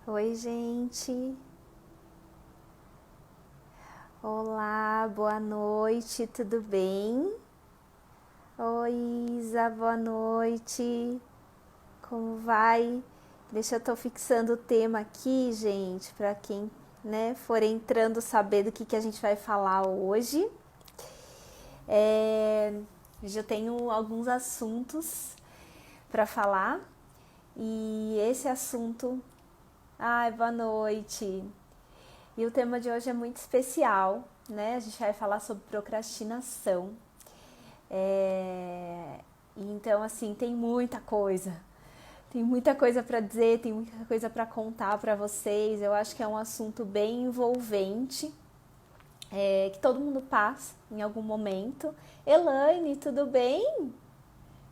Oi, gente. Olá, boa noite, tudo bem? Oi, Isa, boa noite. Como vai? Deixa eu tô fixando o tema aqui, gente, para quem, for entrando saber do que a gente vai falar hoje. Hoje eu tenho alguns assuntos para falar e esse assunto. Ai, boa noite. E o tema de hoje é muito especial, né? A gente vai falar sobre procrastinação. Então, assim, tem muita coisa para dizer, tem muita coisa para contar para vocês. Eu acho que é um assunto bem envolvente, que todo mundo passa em algum momento. Elaine, tudo bem?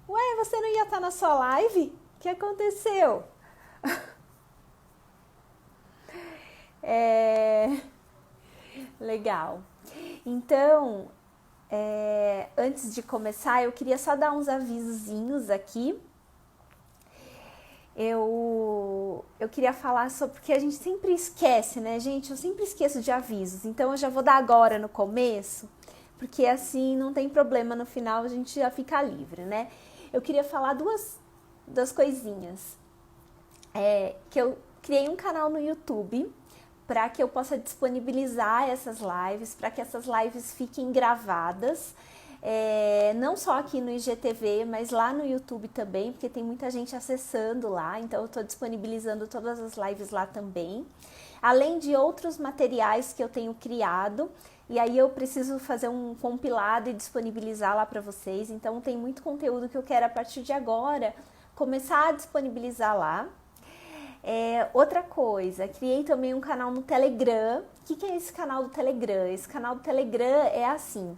Ué, você não ia estar na sua live? O que aconteceu? É... Legal. Então, antes de começar, eu queria só dar uns avisozinhos aqui. Eu queria falar sobre, porque a gente sempre esquece, né, gente? Eu sempre esqueço de avisos, então eu já vou dar agora no começo, porque assim não tem problema, no final a gente já fica livre, né? Eu queria falar duas coisinhas. Que eu criei um canal no YouTube para que eu possa disponibilizar essas lives, para que essas lives fiquem gravadas, não só aqui no IGTV, mas lá no YouTube também, porque tem muita gente acessando lá, então eu estou disponibilizando todas as lives lá também, além de outros materiais que eu tenho criado, e aí eu preciso fazer um compilado e disponibilizar lá para vocês, então tem muito conteúdo que eu quero a partir de agora começar a disponibilizar lá. Outra coisa, criei também um canal no Telegram. O que é esse canal do Telegram? Esse canal do Telegram é assim,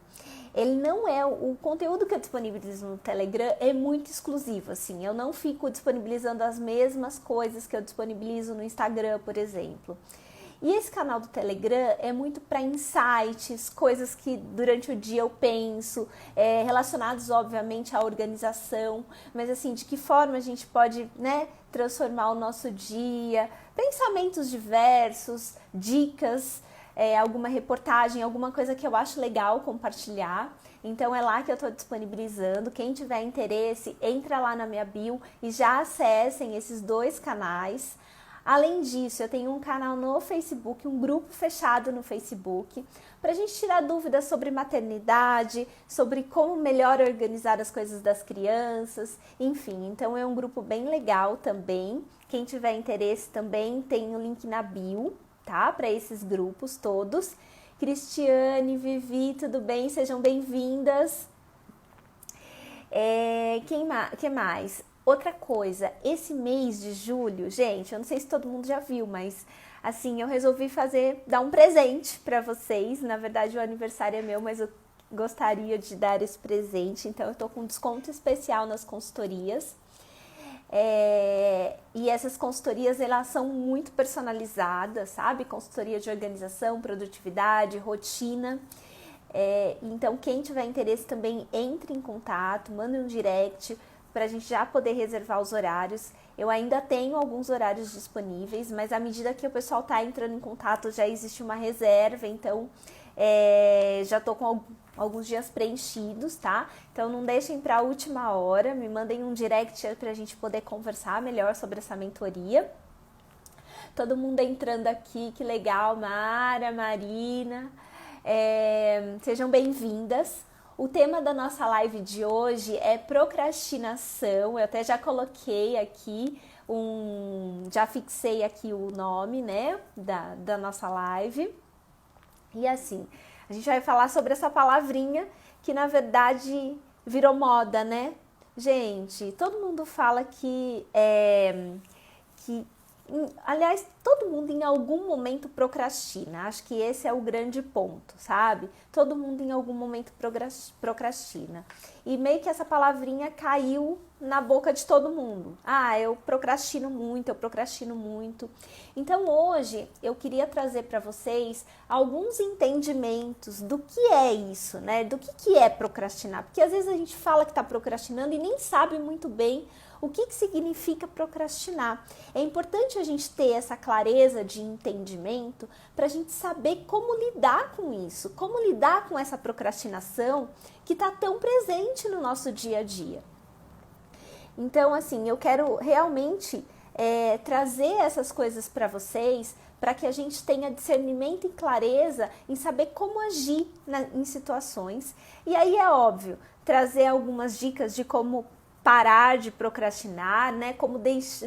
ele não é, o conteúdo que eu disponibilizo no Telegram é muito exclusivo, assim, eu não fico disponibilizando as mesmas coisas que eu disponibilizo no Instagram, por exemplo. E esse canal do Telegram é muito para insights, coisas que durante o dia eu penso, relacionados obviamente à organização, mas assim, de que forma a gente pode, transformar o nosso dia, pensamentos diversos, dicas, alguma reportagem, alguma coisa que eu acho legal compartilhar. Então é lá que eu estou disponibilizando. Quem tiver interesse, entra lá na minha bio e já acessem esses dois canais. Além disso, eu tenho um canal no Facebook, um grupo fechado no Facebook, para a gente tirar dúvidas sobre maternidade, sobre como melhor organizar as coisas das crianças, enfim. Então é um grupo bem legal também. Quem tiver interesse também tem o link na bio, tá? Para esses grupos todos. Cristiane, Vivi, tudo bem? Sejam bem-vindas. Que mais? Outra coisa, esse mês de julho, gente, eu não sei se todo mundo já viu, mas assim, eu resolvi dar um presente para vocês. Na verdade, o aniversário é meu, mas eu gostaria de dar esse presente, então eu tô com desconto especial nas consultorias. E essas consultorias, elas são muito personalizadas, sabe? Consultoria de organização, produtividade, rotina. Então, quem tiver interesse também, entre em contato, manda um direct para a gente já poder reservar os horários. Eu ainda tenho alguns horários disponíveis, mas à medida que o pessoal está entrando em contato, já existe uma reserva, então já estou com alguns dias preenchidos, tá? Então não deixem para a última hora, me mandem um direct para a gente poder conversar melhor sobre essa mentoria. Todo mundo entrando aqui, que legal, Mara, Marina, sejam bem-vindas. O tema da nossa live de hoje é procrastinação. Eu até já coloquei aqui já fixei aqui o nome, né, da nossa live. E assim, a gente vai falar sobre essa palavrinha que na verdade virou moda, né? Gente, todo mundo fala aliás, todo mundo em algum momento procrastina. Acho que esse é o grande ponto, sabe? Todo mundo em algum momento procrastina. E meio que essa palavrinha caiu na boca de todo mundo. Ah, eu procrastino muito, eu procrastino muito. Então hoje eu queria trazer para vocês alguns entendimentos do que é isso, né? Do que é procrastinar. Porque às vezes a gente fala que está procrastinando e nem sabe muito bem o que significa procrastinar. É importante a gente ter essa clareza clareza, de entendimento, para a gente saber como lidar com isso, como lidar com essa procrastinação que está tão presente no nosso dia a dia. Então, assim, eu quero realmente trazer essas coisas para vocês, para que a gente tenha discernimento e clareza em saber como agir em situações. E aí é óbvio, trazer algumas dicas de como parar de procrastinar, né? Como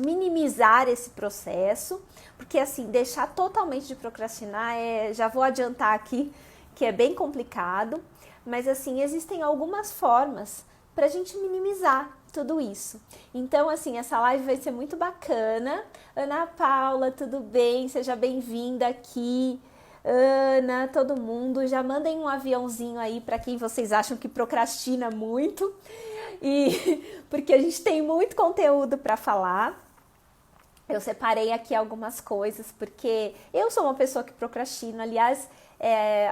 minimizar esse processo, porque assim, deixar totalmente de procrastinar, já vou adiantar aqui que é bem complicado, mas assim, existem algumas formas para a gente minimizar tudo isso. Então, assim, essa live vai ser muito bacana. Ana Paula, tudo bem? Seja bem-vinda aqui. Ana, todo mundo, já mandem um aviãozinho aí para quem vocês acham que procrastina muito. E porque a gente tem muito conteúdo para falar. Eu separei aqui algumas coisas, porque eu sou uma pessoa que procrastina. Aliás,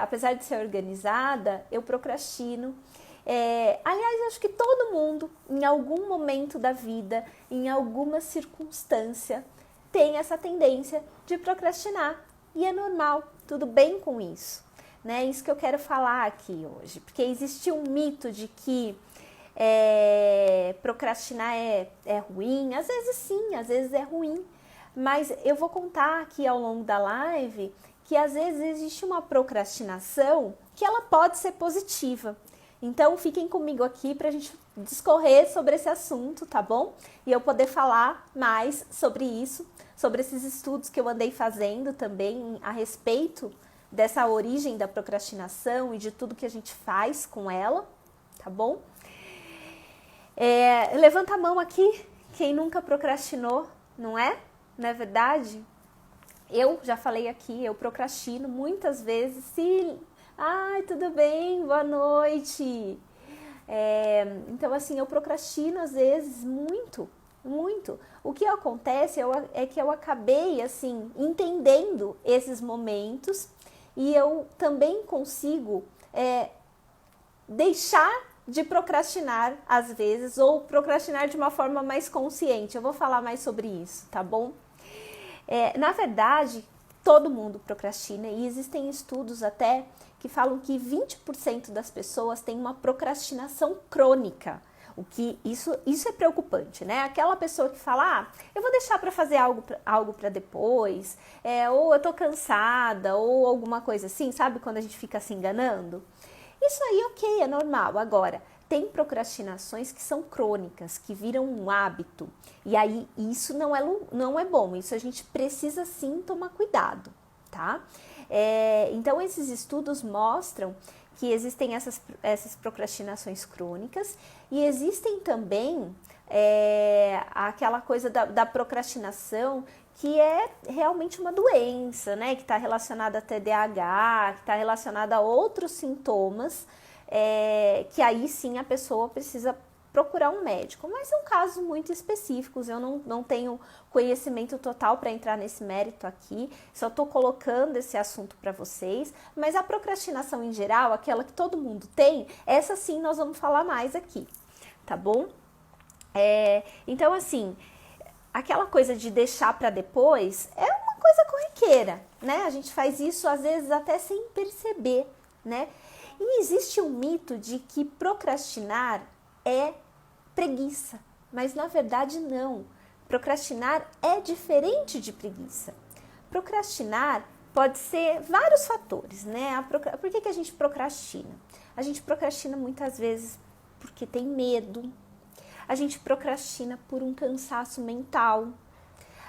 apesar de ser organizada, eu procrastino. Aliás, acho que todo mundo, em algum momento da vida, em alguma circunstância, tem essa tendência de procrastinar. E é normal, tudo bem com isso. Né? Isso que eu quero falar aqui hoje. Porque existe um mito de que procrastinar é ruim. Às vezes sim, às vezes é ruim. Mas eu vou contar aqui ao longo da live que às vezes existe uma procrastinação que ela pode ser positiva. Então, fiquem comigo aqui para a gente discorrer sobre esse assunto, tá bom? E eu poder falar mais sobre isso, sobre esses estudos que eu andei fazendo também a respeito dessa origem da procrastinação e de tudo que a gente faz com ela, tá bom? Levanta a mão aqui, quem nunca procrastinou, não é? Não é verdade? Eu já falei aqui, eu procrastino muitas vezes. Sim. Ai, tudo bem, boa noite. Então, assim, eu procrastino às vezes muito, muito. O que acontece é que eu acabei, assim, entendendo esses momentos e eu também consigo deixar de procrastinar às vezes ou procrastinar de uma forma mais consciente. Eu vou falar mais sobre isso, tá bom? Na verdade, todo mundo procrastina e existem estudos até que falam que 20% das pessoas têm uma procrastinação crônica. Isso é preocupante, né? Aquela pessoa que fala, eu vou deixar para fazer algo para depois, ou eu tô cansada, ou alguma coisa assim, sabe? Quando a gente fica se enganando. Isso aí, ok, é normal. Agora, tem procrastinações que são crônicas, que viram um hábito. E aí, isso não é bom. Isso a gente precisa sim tomar cuidado, tá? Então, esses estudos mostram que existem essas procrastinações crônicas e existem também aquela coisa da procrastinação que é realmente uma doença, né? Que está relacionada a TDAH, que está relacionada a outros sintomas, que aí sim a pessoa precisa procurar um médico, mas são casos muito específicos, eu não tenho conhecimento total para entrar nesse mérito aqui, só estou colocando esse assunto para vocês, mas a procrastinação em geral, aquela que todo mundo tem, essa sim nós vamos falar mais aqui, tá bom? Então assim, aquela coisa de deixar para depois é uma coisa corriqueira, né? A gente faz isso às vezes até sem perceber, né? E existe um mito de que procrastinar é preguiça, mas na verdade não. Procrastinar é diferente de preguiça. Procrastinar pode ser vários fatores, né? Por que a gente procrastina? A gente procrastina muitas vezes porque tem medo. A gente procrastina por um cansaço mental.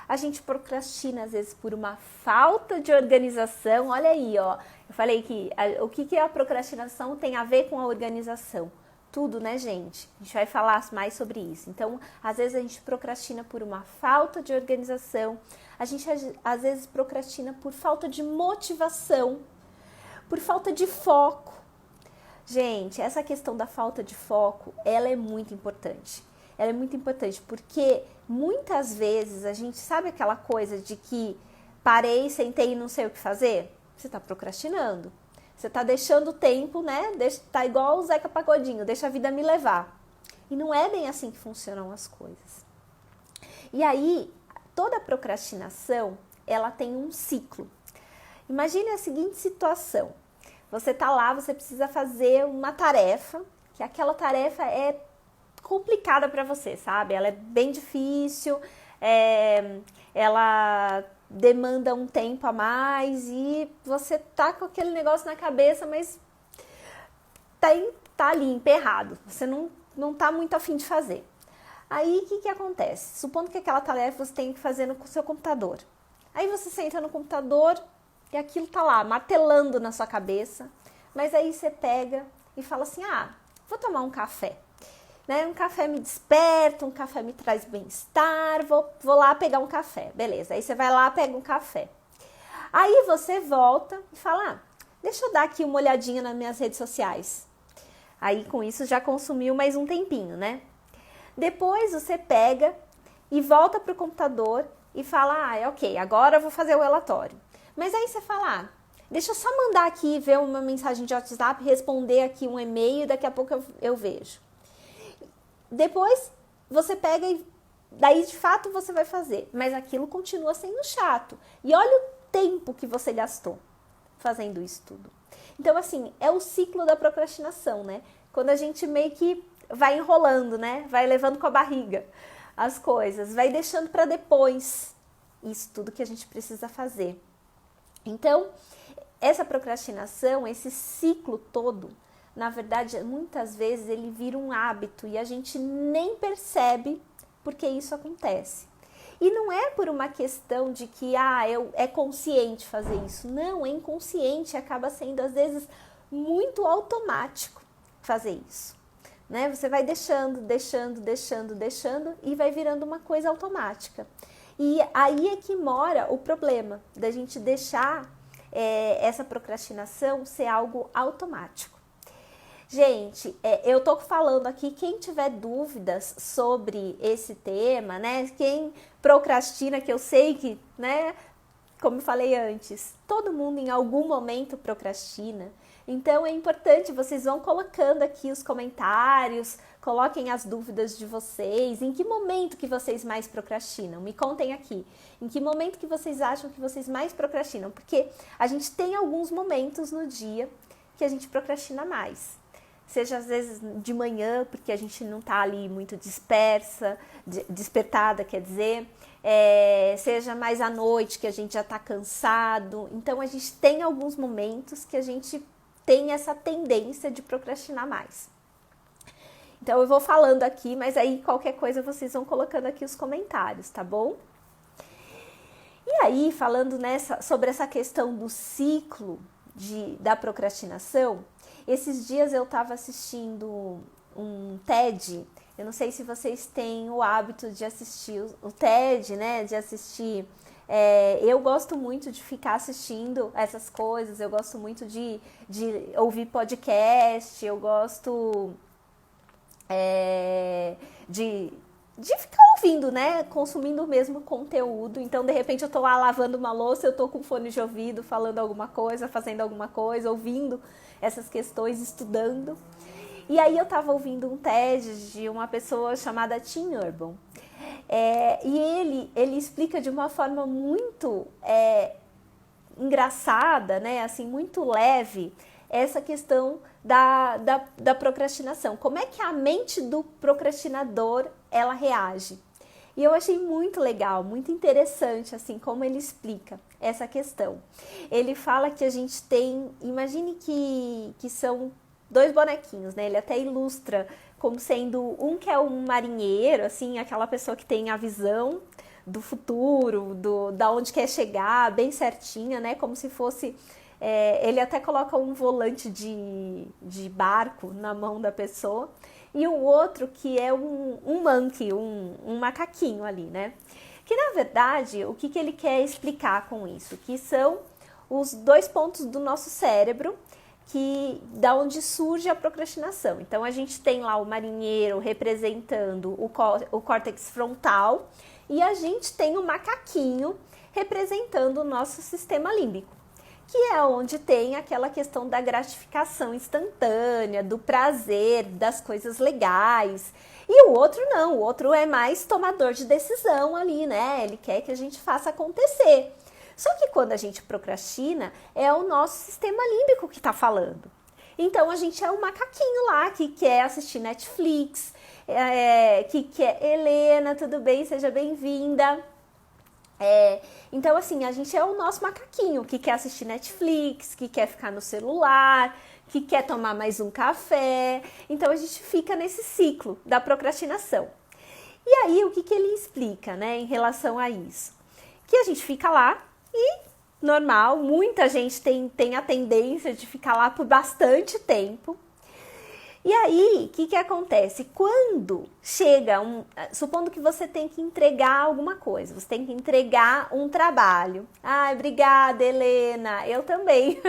A gente procrastina às vezes por uma falta de organização. Olha aí, ó. Eu falei que o que a procrastinação tem a ver com a organização? Tudo, né, gente? A gente vai falar mais sobre isso. Então, às vezes a gente procrastina por uma falta de organização. A gente às vezes procrastina por falta de motivação, por falta de foco. Gente, essa questão da falta de foco, ela é muito importante. Ela é muito importante porque muitas vezes a gente sabe aquela coisa de que parei, sentei e não sei o que fazer? Você está procrastinando. Você está deixando o tempo, né? Tá igual o Zeca Pagodinho, deixa a vida me levar. E não é bem assim que funcionam as coisas. E aí, toda procrastinação, ela tem um ciclo. Imagine a seguinte situação. Você tá lá, você precisa fazer uma tarefa, que aquela tarefa é complicada para você, sabe? Ela é bem difícil, ela demanda um tempo a mais e você tá com aquele negócio na cabeça, mas tá ali emperrado. Você não tá muito a fim de fazer. Aí, o que acontece? Supondo que aquela tarefa você tem que fazer no seu computador. Aí você senta no computador e aquilo tá lá, martelando na sua cabeça. Mas aí você pega e fala assim, vou tomar um café. Né? Um café me desperta, um café me traz bem-estar, vou lá pegar um café. Beleza, aí você vai lá, pega um café. Aí você volta e fala, deixa eu dar aqui uma olhadinha nas minhas redes sociais. Aí com isso já consumiu mais um tempinho, né? Depois você pega e volta para o computador e fala, ok, agora eu vou fazer o relatório. Mas aí você fala, deixa eu só mandar aqui, ver uma mensagem de WhatsApp, responder aqui um e-mail, daqui a pouco eu vejo. Depois você pega e daí de fato você vai fazer, mas aquilo continua sendo chato. E olha o tempo que você gastou fazendo isso tudo. Então assim, é o ciclo da procrastinação, né? Quando a gente meio que vai enrolando, né? Vai levando com a barriga as coisas, vai deixando para depois isso tudo que a gente precisa fazer. Então, essa procrastinação, esse ciclo todo, na verdade, muitas vezes ele vira um hábito e a gente nem percebe porque isso acontece. E não é por uma questão de que é consciente fazer isso. Não, é inconsciente, acaba sendo às vezes muito automático fazer isso. Né? Você vai deixando e vai virando uma coisa automática. E aí é que mora o problema da gente deixar essa procrastinação ser algo automático. Gente, eu tô falando aqui, quem tiver dúvidas sobre esse tema, né? Quem procrastina, que eu sei que, né? Como eu falei antes, todo mundo em algum momento procrastina. Então é importante, vocês vão colocando aqui os comentários, coloquem as dúvidas de vocês, em que momento que vocês mais procrastinam? Me contem aqui, em que momento que vocês acham que vocês mais procrastinam? Porque a gente tem alguns momentos no dia que a gente procrastina mais. Seja às vezes de manhã, porque a gente não tá ali muito despertada, quer dizer, seja mais à noite, que a gente já tá cansado. Então a gente tem alguns momentos que a gente tem essa tendência de procrastinar mais. Então eu vou falando aqui, mas aí qualquer coisa vocês vão colocando aqui os comentários, tá bom? E aí, falando sobre essa questão do ciclo da procrastinação, esses dias eu estava assistindo um TED, eu não sei se vocês têm o hábito de assistir o TED, né, de assistir, eu gosto muito de ficar assistindo essas coisas, eu gosto muito de ouvir podcast, eu gosto de ficar ouvindo, né, consumindo o mesmo conteúdo. Então, de repente, eu tô lá lavando uma louça, eu tô com fone de ouvido, falando alguma coisa, fazendo alguma coisa, ouvindo essas questões, estudando. E aí eu tava ouvindo um TED de uma pessoa chamada Tim Urban. E ele explica de uma forma muito engraçada, né, assim, muito leve, essa questão da procrastinação. Como é que a mente do procrastinador, ela reage? E eu achei muito legal, muito interessante, assim, como ele explica essa questão. Ele fala que a gente tem, imagine que são dois bonequinhos, né? Ele até ilustra como sendo um que é um marinheiro, assim, aquela pessoa que tem a visão do futuro, da onde quer chegar, bem certinha, né? Como se fosse... ele até coloca um volante de barco na mão da pessoa. E o outro que é um monkey, um macaquinho ali, né? Que na verdade, o que ele quer explicar com isso? Que são os dois pontos do nosso cérebro da onde surge a procrastinação. Então a gente tem lá o marinheiro representando o córtex frontal e a gente tem o macaquinho representando o nosso sistema límbico, que é onde tem aquela questão da gratificação instantânea, do prazer, das coisas legais. E o outro não, o outro é mais tomador de decisão ali, né? Ele quer que a gente faça acontecer. Só que quando a gente procrastina, é o nosso sistema límbico que está falando. Então a gente é um macaquinho lá que quer assistir Netflix, que quer... Helena, tudo bem? Seja bem-vinda. Então assim, a gente é o nosso macaquinho que quer assistir Netflix, que quer ficar no celular, que quer tomar mais um café. Então a gente fica nesse ciclo da procrastinação. E aí o que ele explica, né, em relação a isso? Que a gente fica lá e normal, muita gente tem a tendência de ficar lá por bastante tempo. E aí, o que acontece? Quando chega supondo que você tem que entregar alguma coisa, você tem que entregar um trabalho. Ai, obrigada, Helena, eu também.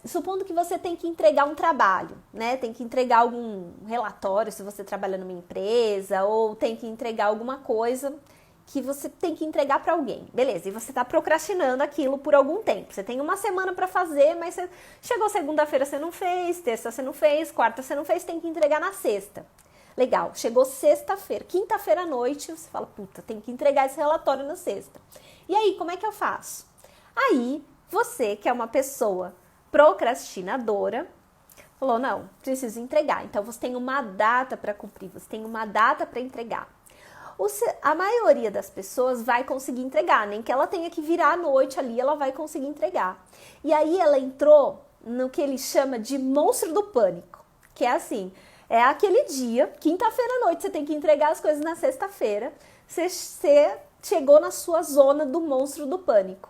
Supondo que você tem que entregar um trabalho, né? Tem que entregar algum relatório se você trabalha numa empresa, ou tem que entregar alguma coisa que você tem que entregar para alguém. Beleza, e você está procrastinando aquilo por algum tempo. Você tem uma semana para fazer, mas chegou segunda-feira você não fez, terça você não fez, quarta você não fez, tem que entregar na sexta. Legal, chegou sexta-feira, quinta-feira à noite, você fala, puta, tem que entregar esse relatório na sexta. E aí, como é que eu faço? Aí, você que é uma pessoa procrastinadora, falou, não, preciso entregar. Então, você tem uma data para cumprir, você tem uma data para entregar. A maioria das pessoas vai conseguir entregar, nem que ela tenha que virar à noite ali, ela vai conseguir entregar. E aí ela entrou no que ele chama de monstro do pânico, que é assim, é aquele dia, quinta-feira à noite, você tem que entregar as coisas na sexta-feira, você chegou na sua zona do monstro do pânico.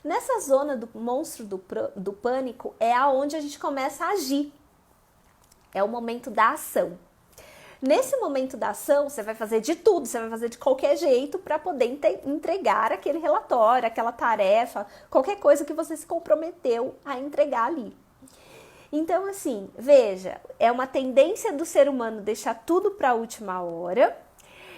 Nessa zona do monstro do pânico é aonde a gente começa a agir, é o momento da ação. Nesse momento da ação, você vai fazer de tudo, você vai fazer de qualquer jeito para poder entregar aquele relatório, aquela tarefa, qualquer coisa que você se comprometeu a entregar ali. Então, assim, veja, é uma tendência do ser humano deixar tudo para a última hora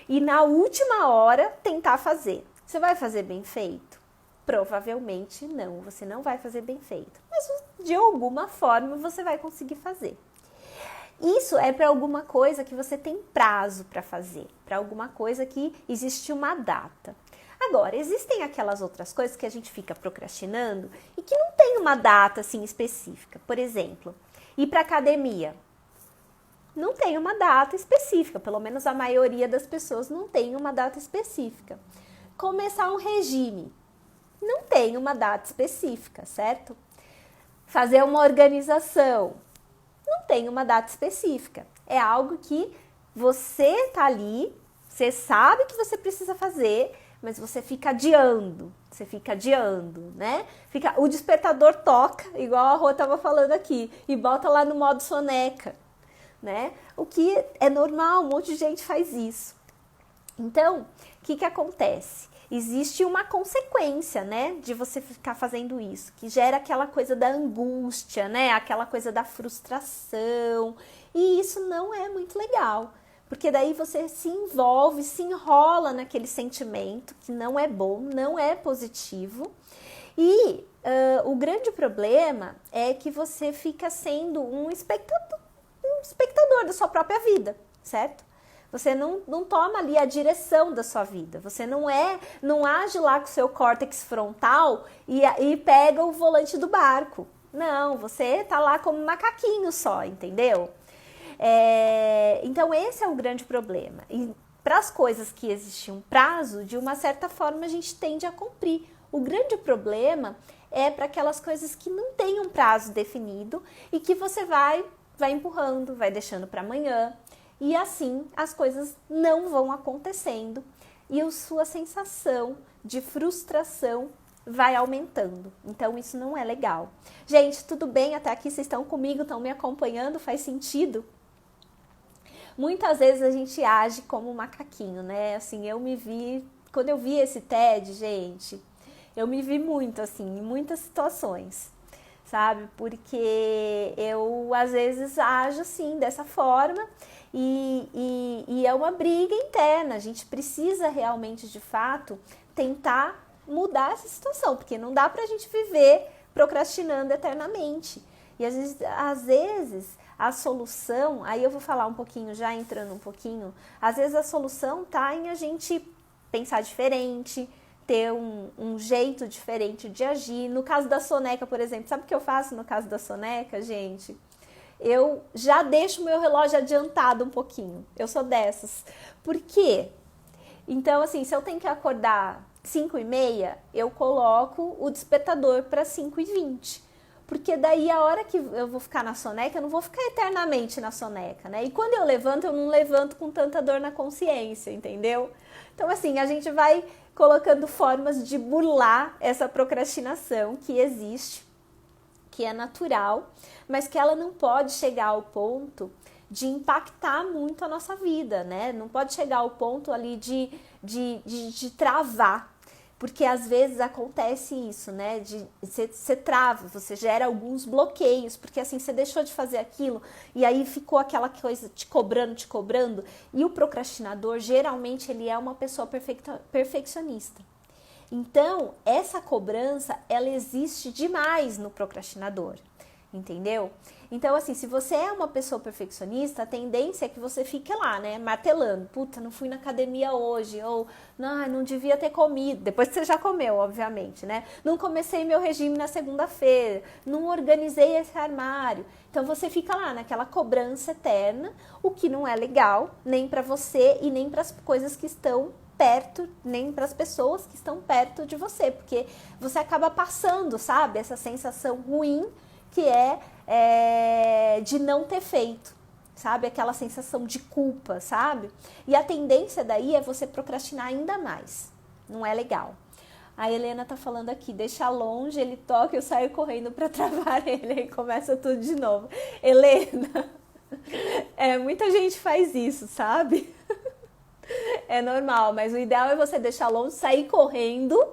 e na última hora tentar fazer. Você vai fazer bem feito? Provavelmente não, você não vai fazer bem feito, mas de alguma forma você vai conseguir fazer. Isso é para alguma coisa que você tem prazo para fazer, para alguma coisa que existe uma data. Agora, existem aquelas outras coisas que a gente fica procrastinando e que não tem uma data assim específica. Por exemplo, ir para academia. Não tem uma data específica, pelo menos a maioria das pessoas não tem uma data específica. Começar um regime. Não tem uma data específica, certo? Fazer uma organização. Não tem uma data específica. É algo que você tá ali, você sabe que você precisa fazer, mas você fica adiando, né? O despertador toca, igual a Rô tava falando aqui, e bota lá no modo soneca, né? O que é normal, um monte de gente faz isso. Então, o que acontece? Existe uma consequência, né, de você ficar fazendo isso, que gera aquela coisa da angústia, né, aquela coisa da frustração, e isso não é muito legal, porque daí você se envolve, se enrola naquele sentimento que não é bom, não é positivo, e o grande problema é que você fica sendo um espectador da sua própria vida, certo? Você não toma ali a direção da sua vida. Você não age lá com o seu córtex frontal e pega o volante do barco. Não, você tá lá como um macaquinho só, entendeu? Então esse é o grande problema. E para as coisas que existem um prazo, de uma certa forma a gente tende a cumprir. O grande problema é para aquelas coisas que não têm um prazo definido e que você vai empurrando, vai deixando para amanhã. E assim as coisas não vão acontecendo e a sua sensação de frustração vai aumentando. Então isso não é legal. Gente, tudo bem? Até aqui vocês estão comigo, estão me acompanhando? Faz sentido? Muitas vezes a gente age como um macaquinho, né? Assim, quando eu vi esse TED, gente, eu me vi muito assim, em muitas situações, sabe? Porque eu às vezes ajo assim, dessa forma. E é uma briga interna, a gente precisa realmente, de fato, tentar mudar essa situação, porque não dá pra gente viver procrastinando eternamente. E às vezes a solução, aí eu vou falar um pouquinho, já entrando um pouquinho, às vezes a solução tá em a gente pensar diferente, ter um jeito diferente de agir. No caso da soneca, por exemplo, sabe o que eu faço no caso da soneca, gente? Eu já deixo o meu relógio adiantado um pouquinho. Eu sou dessas. Por quê? Então, assim, se eu tenho que acordar 5h30, eu coloco o despertador para 5h20. Porque daí a hora que eu vou ficar na soneca, eu não vou ficar eternamente na soneca, né? E quando eu levanto, eu não levanto com tanta dor na consciência, entendeu? Então, assim, a gente vai colocando formas de burlar essa procrastinação que existe, que é natural, mas que ela não pode chegar ao ponto de impactar muito a nossa vida, né? Não pode chegar ao ponto ali de travar, porque às vezes acontece isso, né? Você trava, você gera alguns bloqueios, porque assim, você deixou de fazer aquilo e aí ficou aquela coisa te cobrando, e o procrastinador, geralmente, ele é uma pessoa perfeccionista. Então, essa cobrança, ela existe demais no procrastinador, entendeu? Então, assim, se você é uma pessoa perfeccionista, a tendência é que você fique lá, né, martelando. Puta, não fui na academia hoje, ou não devia ter comido. Depois que você já comeu, obviamente, né? Não comecei meu regime na segunda-feira, não organizei esse armário. Então, você fica lá naquela cobrança eterna, o que não é legal, nem pra você e nem para as coisas que estão perto, nem para as pessoas que estão perto de você, porque você acaba passando, sabe, essa sensação ruim que é de não ter feito, sabe, aquela sensação de culpa, sabe, e a tendência daí é você procrastinar ainda mais, não é legal. A Helena tá falando aqui, deixa longe, ele toca, eu saio correndo para travar ele, e começa tudo de novo. Helena, muita gente faz isso, sabe? É normal, mas o ideal é você deixar longe, sair correndo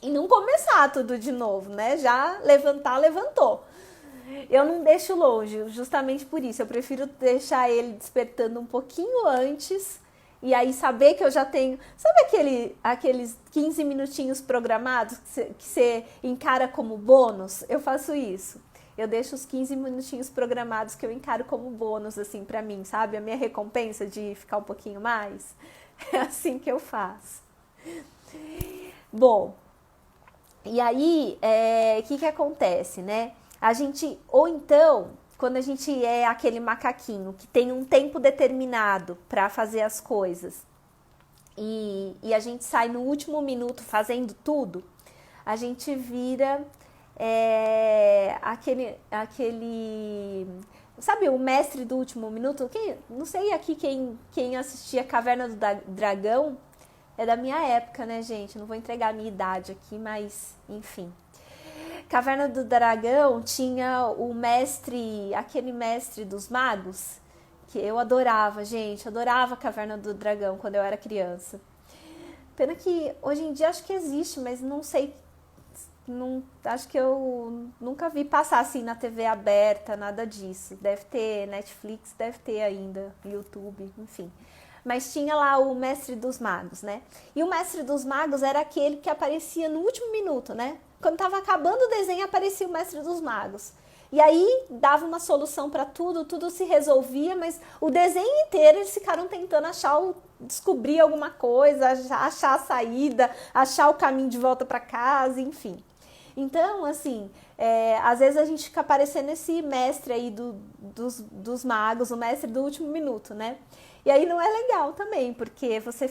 e não começar tudo de novo, né? Já levantou. Eu não deixo longe, justamente por isso. Eu prefiro deixar ele despertando um pouquinho antes e aí saber que eu já tenho... Sabe aqueles 15 minutinhos programados que você encara como bônus? Eu faço isso. Eu deixo os 15 minutinhos programados que eu encaro como bônus, assim, pra mim, sabe? A minha recompensa de ficar um pouquinho mais. É assim que eu faço. Bom, e aí, o que acontece, né? A gente, ou então, quando a gente é aquele macaquinho que tem um tempo determinado para fazer as coisas e a gente sai no último minuto fazendo tudo, a gente vira aquele sabe, o mestre do último minuto? Não sei aqui quem assistia Caverna do Dragão, é da minha época, né, gente? Não vou entregar a minha idade aqui, mas enfim. Caverna do Dragão tinha o mestre, aquele mestre dos magos, que eu adorava, gente. Adorava Caverna do Dragão quando eu era criança. Pena que hoje em dia acho que existe, mas não sei, acho que eu nunca vi passar assim na TV aberta, nada disso. Deve ter Netflix, deve ter ainda, YouTube, enfim. Mas tinha lá o Mestre dos Magos, né? E o Mestre dos Magos era aquele que aparecia no último minuto, né? Quando estava acabando o desenho, aparecia o Mestre dos Magos. E aí dava uma solução para tudo se resolvia, mas o desenho inteiro eles ficaram tentando descobrir alguma coisa, achar a saída, achar o caminho de volta para casa, enfim. Então, assim, às vezes a gente fica parecendo esse mestre aí dos magos, o mestre do último minuto, né? E aí não é legal também, porque você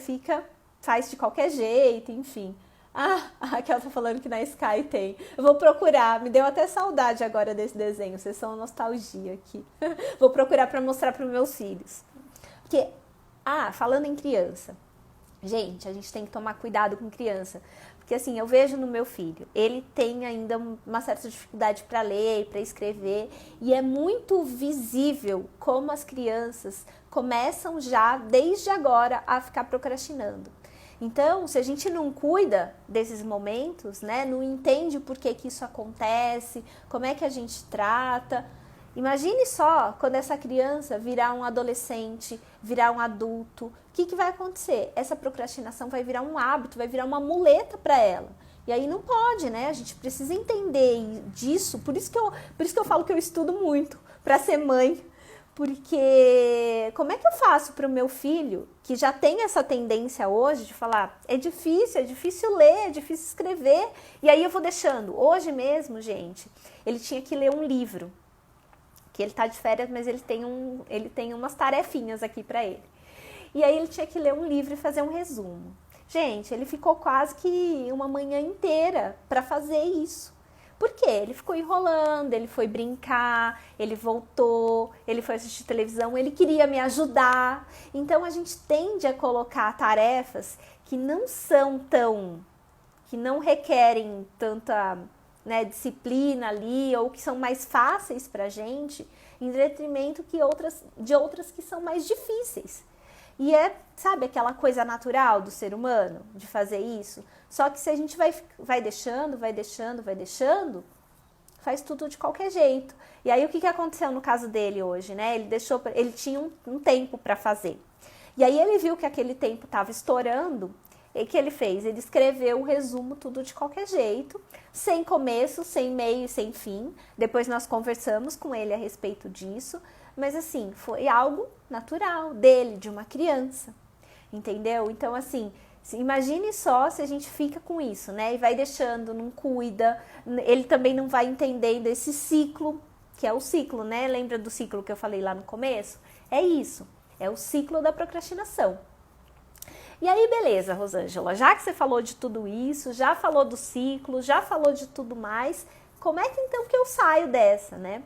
faz de qualquer jeito, enfim. Ah, a Raquel tá falando que na Sky tem. Eu vou procurar, me deu até saudade agora desse desenho, vocês são nostalgia aqui. Vou procurar para mostrar para meus filhos. Porque, falando em criança, gente, a gente tem que tomar cuidado com criança. Porque assim, eu vejo no meu filho, ele tem ainda uma certa dificuldade para ler, para escrever, e é muito visível como as crianças começam já, desde agora, a ficar procrastinando. Então, se a gente não cuida desses momentos, né, não entende por que isso acontece, como é que a gente trata, imagine só quando essa criança virar um adolescente, virar um adulto, o que vai acontecer? Essa procrastinação vai virar um hábito, vai virar uma muleta para ela. E aí não pode, né? A gente precisa entender disso, por isso que eu falo que eu estudo muito para ser mãe, Porque como é que eu faço para o meu filho, que já tem essa tendência hoje de falar, é difícil ler, é difícil escrever, e aí eu vou deixando. Hoje mesmo, gente, ele tinha que ler um livro, que ele tá de férias, mas ele tem umas tarefinhas aqui para ele. E aí ele tinha que ler um livro e fazer um resumo. Gente, ele ficou quase que uma manhã inteira para fazer isso. Por quê? Ele ficou enrolando, ele foi brincar, ele voltou, ele foi assistir televisão, ele queria me ajudar. Então a gente tende a colocar tarefas que não que não requerem tanta, né, disciplina ali, ou que são mais fáceis pra gente, em detrimento de outras que são mais difíceis. E sabe, aquela coisa natural do ser humano de fazer isso? Só que se a gente vai deixando, faz tudo de qualquer jeito. E aí o que aconteceu no caso dele hoje, né? Ele tinha um tempo para fazer. E aí ele viu que aquele tempo estava estourando. E o que ele fez? Ele escreveu o resumo tudo de qualquer jeito, sem começo, sem meio e sem fim. Depois nós conversamos com ele a respeito disso. Mas assim, foi algo natural dele, de uma criança, entendeu? Então assim, imagine só se a gente fica com isso, né? E vai deixando, não cuida, ele também não vai entendendo esse ciclo, que é o ciclo, né? Lembra do ciclo que eu falei lá no começo? É isso, é o ciclo da procrastinação. E aí, beleza, Rosângela, já que você falou de tudo isso, já falou do ciclo, já falou de tudo mais, como é que então que eu saio dessa, né?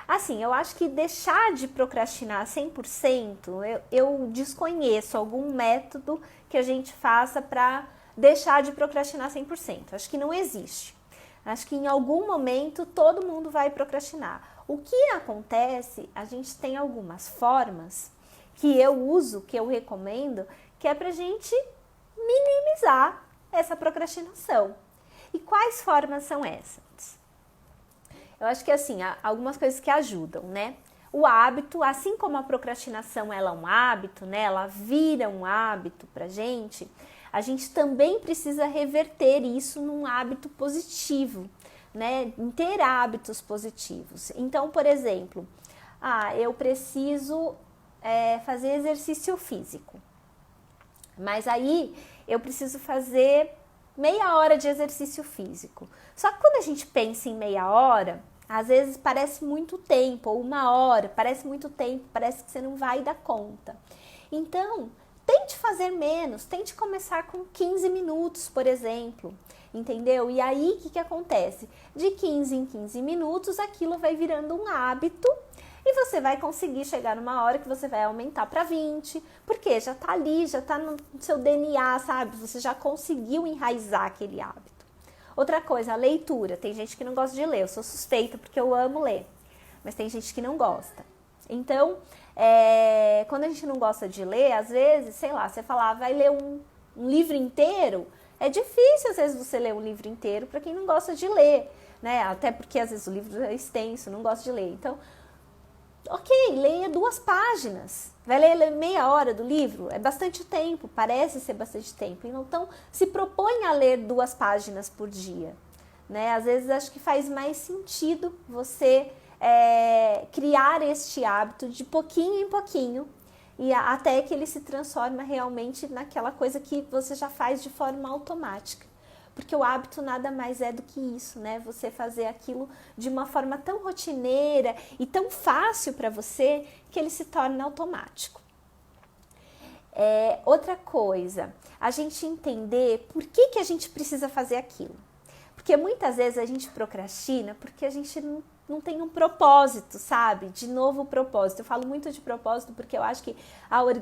Assim, eu acho que deixar de procrastinar 100%, eu desconheço algum método que a gente faça para deixar de procrastinar 100%. Acho que não existe. Acho que em algum momento todo mundo vai procrastinar. O que acontece, a gente tem algumas formas que eu uso, que eu recomendo, que é pra gente minimizar essa procrastinação. E quais formas são essas? Eu acho que assim, há algumas coisas que ajudam, né? O hábito, assim como a procrastinação ela é um hábito, né? Ela vira um hábito pra gente, a gente também precisa reverter isso num hábito positivo, né? Em ter hábitos positivos. Então, por exemplo, eu preciso fazer exercício físico. Mas aí eu preciso fazer meia hora de exercício físico. Só que quando a gente pensa em meia hora, às vezes parece muito tempo, ou uma hora, parece muito tempo, parece que você não vai dar conta. Então, tente fazer menos, tente começar com 15 minutos, por exemplo, entendeu? E aí, o que acontece? De 15 em 15 minutos, aquilo vai virando um hábito e você vai conseguir chegar numa hora que você vai aumentar para 20, porque já tá ali, já tá no seu DNA, sabe? Você já conseguiu enraizar aquele hábito. Outra coisa, a leitura. Tem gente que não gosta de ler. Eu sou suspeita porque eu amo ler. Mas tem gente que não gosta. Então, quando a gente não gosta de ler, às vezes, sei lá, você falar, vai ler um livro inteiro. É difícil, às vezes, você ler um livro inteiro para quem não gosta de ler, né? Até porque, às vezes, o livro é extenso, não gosta de ler. Então, ok, leia 2 páginas. Vai ler meia hora do livro? É bastante tempo, parece ser bastante tempo. Então, se propõe a ler 2 páginas por dia, né? Às vezes, acho que faz mais sentido você criar este hábito de pouquinho em pouquinho e até que ele se transforma realmente naquela coisa que você já faz de forma automática. Porque o hábito nada mais é do que isso, né? Você fazer aquilo de uma forma tão rotineira e tão fácil para você que ele se torna automático. Outra coisa, a gente entender por que a gente precisa fazer aquilo. Porque muitas vezes a gente procrastina porque a gente não tem um propósito, sabe? De novo, o propósito. Eu falo muito de propósito porque eu acho que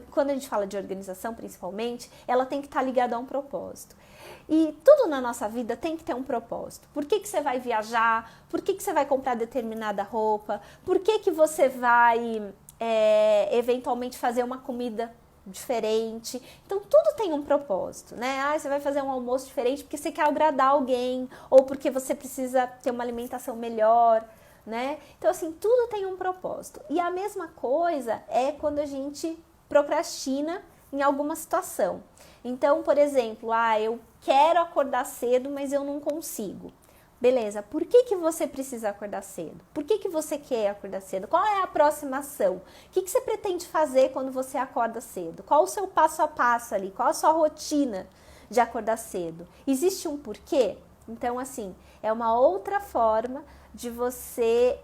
quando a gente fala de organização, principalmente, ela tem que estar ligada a um propósito. E tudo na nossa vida tem que ter um propósito. Por que você vai viajar? Por que você vai comprar determinada roupa? Por que você vai, eventualmente, fazer uma comida diferente? Então, tudo tem um propósito, né? Você vai fazer um almoço diferente porque você quer agradar alguém ou porque você precisa ter uma alimentação melhor, né? Então, assim, tudo tem um propósito. E a mesma coisa é quando a gente procrastina em alguma situação. Então, por exemplo, eu quero acordar cedo, mas eu não consigo. Beleza, por que você precisa acordar cedo? Por que você quer acordar cedo? Qual é a próxima ação? O que você pretende fazer quando você acorda cedo? Qual o seu passo a passo ali? Qual a sua rotina de acordar cedo? Existe um porquê? Então, assim, é uma outra forma de você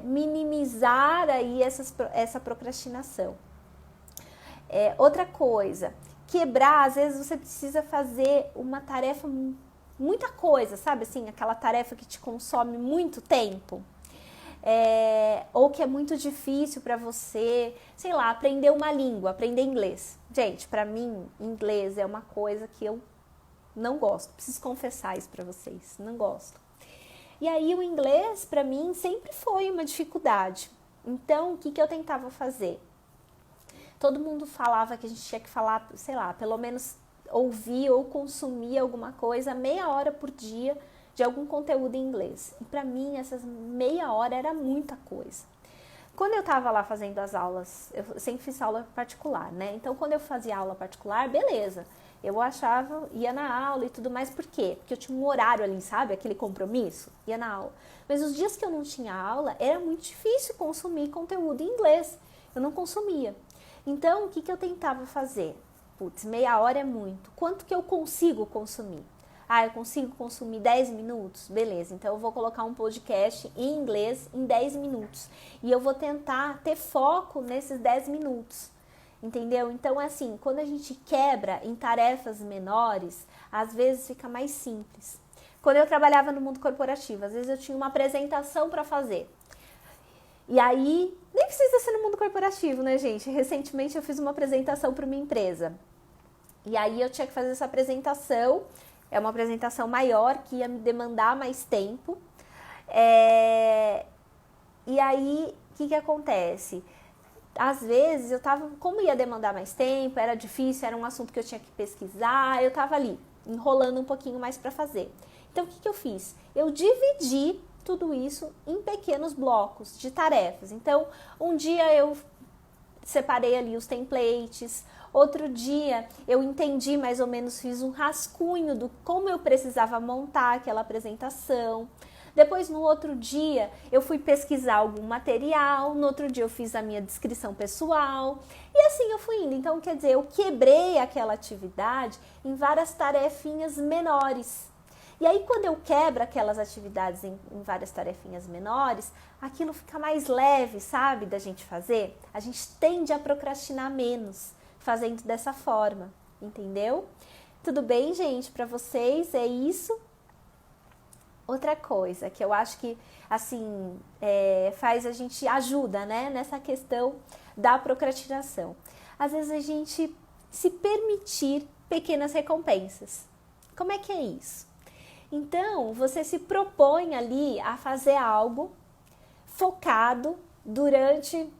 minimizar aí essa procrastinação. Outra coisa, quebrar, às vezes você precisa fazer uma tarefa, muita coisa, sabe assim, aquela tarefa que te consome muito tempo, ou que é muito difícil para você, sei lá, aprender uma língua, aprender inglês. Gente, para mim, inglês é uma coisa que eu não gosto, preciso confessar isso para vocês, não gosto. E aí o inglês, para mim, sempre foi uma dificuldade. Então, o que eu tentava fazer? Todo mundo falava que a gente tinha que falar, sei lá, pelo menos ouvir ou consumir alguma coisa meia hora por dia de algum conteúdo em inglês. E para mim, essas meia hora era muita coisa. Quando eu estava lá fazendo as aulas, eu sempre fiz aula particular, né? Então, quando eu fazia aula particular, beleza. Eu achava, ia na aula e tudo mais, por quê? Porque eu tinha um horário ali, sabe? Aquele compromisso, ia na aula. Mas os dias que eu não tinha aula, era muito difícil consumir conteúdo em inglês. Eu não consumia. Então, o que eu tentava fazer? Putz, meia hora é muito. Quanto que eu consigo consumir? Eu consigo consumir 10 minutos? Beleza, então eu vou colocar um podcast em inglês em 10 minutos. E eu vou tentar ter foco nesses 10 minutos. Entendeu? Então, assim, quando a gente quebra em tarefas menores, às vezes fica mais simples. Quando eu trabalhava no mundo corporativo, às vezes eu tinha uma apresentação para fazer. E aí, nem precisa ser no mundo corporativo, né, gente? Recentemente eu fiz uma apresentação para uma empresa. E aí eu tinha que fazer essa apresentação, é uma apresentação maior, que ia me demandar mais tempo. E aí, o que acontece? Às vezes eu tava, como ia demandar mais tempo, era difícil, era um assunto que eu tinha que pesquisar, eu tava ali, enrolando um pouquinho mais para fazer. Então, o que eu fiz? Eu dividi tudo isso em pequenos blocos de tarefas. Então, um dia eu separei ali os templates, outro dia eu entendi mais ou menos, fiz um rascunho do como eu precisava montar aquela apresentação. Depois, no outro dia, eu fui pesquisar algum material, no outro dia eu fiz a minha descrição pessoal, e assim eu fui indo. Então, quer dizer, eu quebrei aquela atividade em várias tarefinhas menores. E aí, quando eu quebro aquelas atividades em várias tarefinhas menores, aquilo fica mais leve, sabe, da gente fazer. A gente tende a procrastinar menos fazendo dessa forma, entendeu? Tudo bem, gente? Para vocês é isso? Outra coisa que eu acho que, assim, faz a gente, ajuda, né, nessa questão da procrastinação. Às vezes a gente se permitir pequenas recompensas. Como é que é isso? Então, você se propõe ali a fazer algo focado durante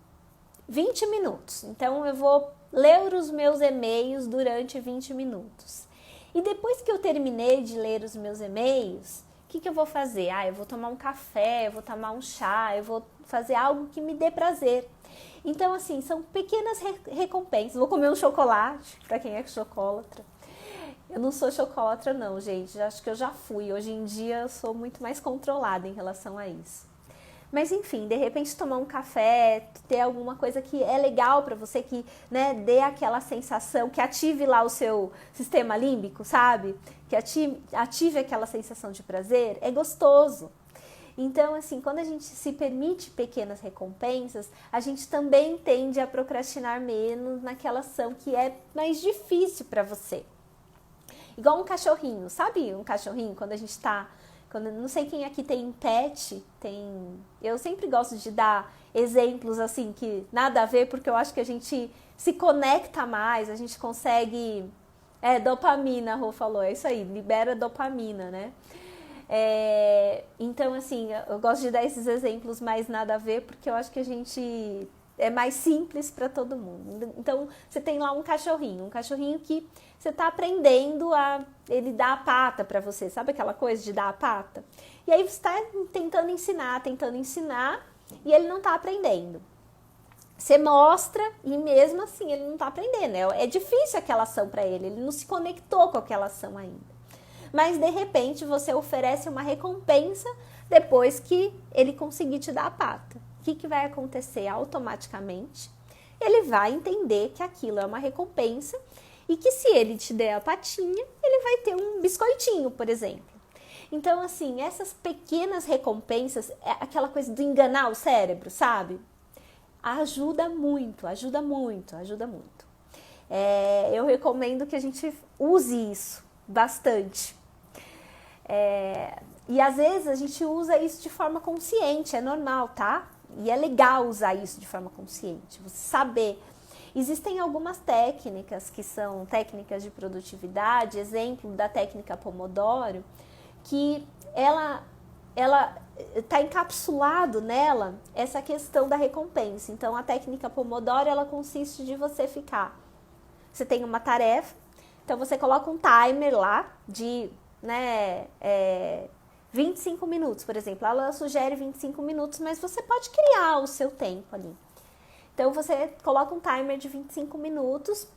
20 minutos. Então, eu vou ler os meus e-mails durante 20 minutos. E depois que eu terminei de ler os meus e-mails, o que eu vou fazer? Eu vou tomar um café, eu vou tomar um chá, eu vou fazer algo que me dê prazer. Então, assim, são pequenas recompensas. Vou comer um chocolate, para quem é chocolatra. Eu não sou chocolatra não, gente, acho que eu já fui. Hoje em dia eu sou muito mais controlada em relação a isso. Mas enfim, de repente tomar um café, ter alguma coisa que é legal para você, que, né, dê aquela sensação, que ative lá o seu sistema límbico, sabe? Que ative aquela sensação de prazer, é gostoso. Então, assim, quando a gente se permite pequenas recompensas, a gente também tende a procrastinar menos naquela ação que é mais difícil para você. Igual um cachorrinho, sabe? Um cachorrinho, quando a gente tá... não sei quem aqui tem pet, eu sempre gosto de dar exemplos assim que nada a ver, porque eu acho que a gente se conecta mais, a gente consegue... dopamina, a Rô falou, é isso aí, libera dopamina, né? Então, assim, eu gosto de dar esses exemplos mais nada a ver, porque eu acho que a gente... é mais simples para todo mundo. Então, você tem lá um cachorrinho que você está aprendendo ele dar a pata para você, sabe aquela coisa de dar a pata? E aí você está tentando ensinar, e ele não está aprendendo. Você mostra e mesmo assim ele não está aprendendo. É difícil aquela ação para ele não se conectou com aquela ação ainda. mas de repente você oferece uma recompensa depois que ele conseguir te dar a pata. O que vai acontecer automaticamente? Ele vai entender que aquilo é uma recompensa e que se ele te der a patinha, ele vai ter um biscoitinho, por exemplo. Então, assim, essas pequenas recompensas, é aquela coisa do enganar o cérebro, sabe? Ajuda muito, ajuda muito, ajuda muito. Eu recomendo que a gente use isso bastante. E às vezes a gente usa isso de forma consciente, é normal, tá? E é legal usar isso de forma consciente, você saber. Existem algumas técnicas que são técnicas de produtividade, exemplo da técnica Pomodoro, que ela está encapsulado nela essa questão da recompensa. Então, a técnica Pomodoro, ela consiste de você ficar. Você tem uma tarefa, então você coloca um timer lá de 25 minutos, por exemplo. Ela sugere 25 minutos, mas você pode criar o seu tempo ali. Então, você coloca um timer de 25 minutos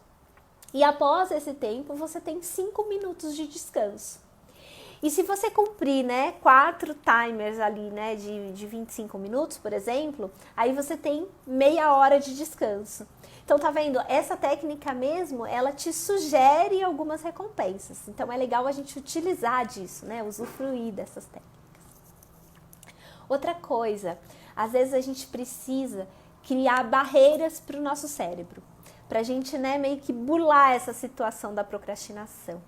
e após esse tempo, você tem 5 minutos de descanso. E se você cumprir, 4 timers ali, de 25 minutos, por exemplo, aí você tem meia hora de descanso. Então, tá vendo? Essa técnica mesmo, ela te sugere algumas recompensas. Então, é legal a gente utilizar disso, usufruir dessas técnicas. Outra coisa, às vezes a gente precisa criar barreiras para o nosso cérebro, para a gente, meio que burlar essa situação da procrastinação.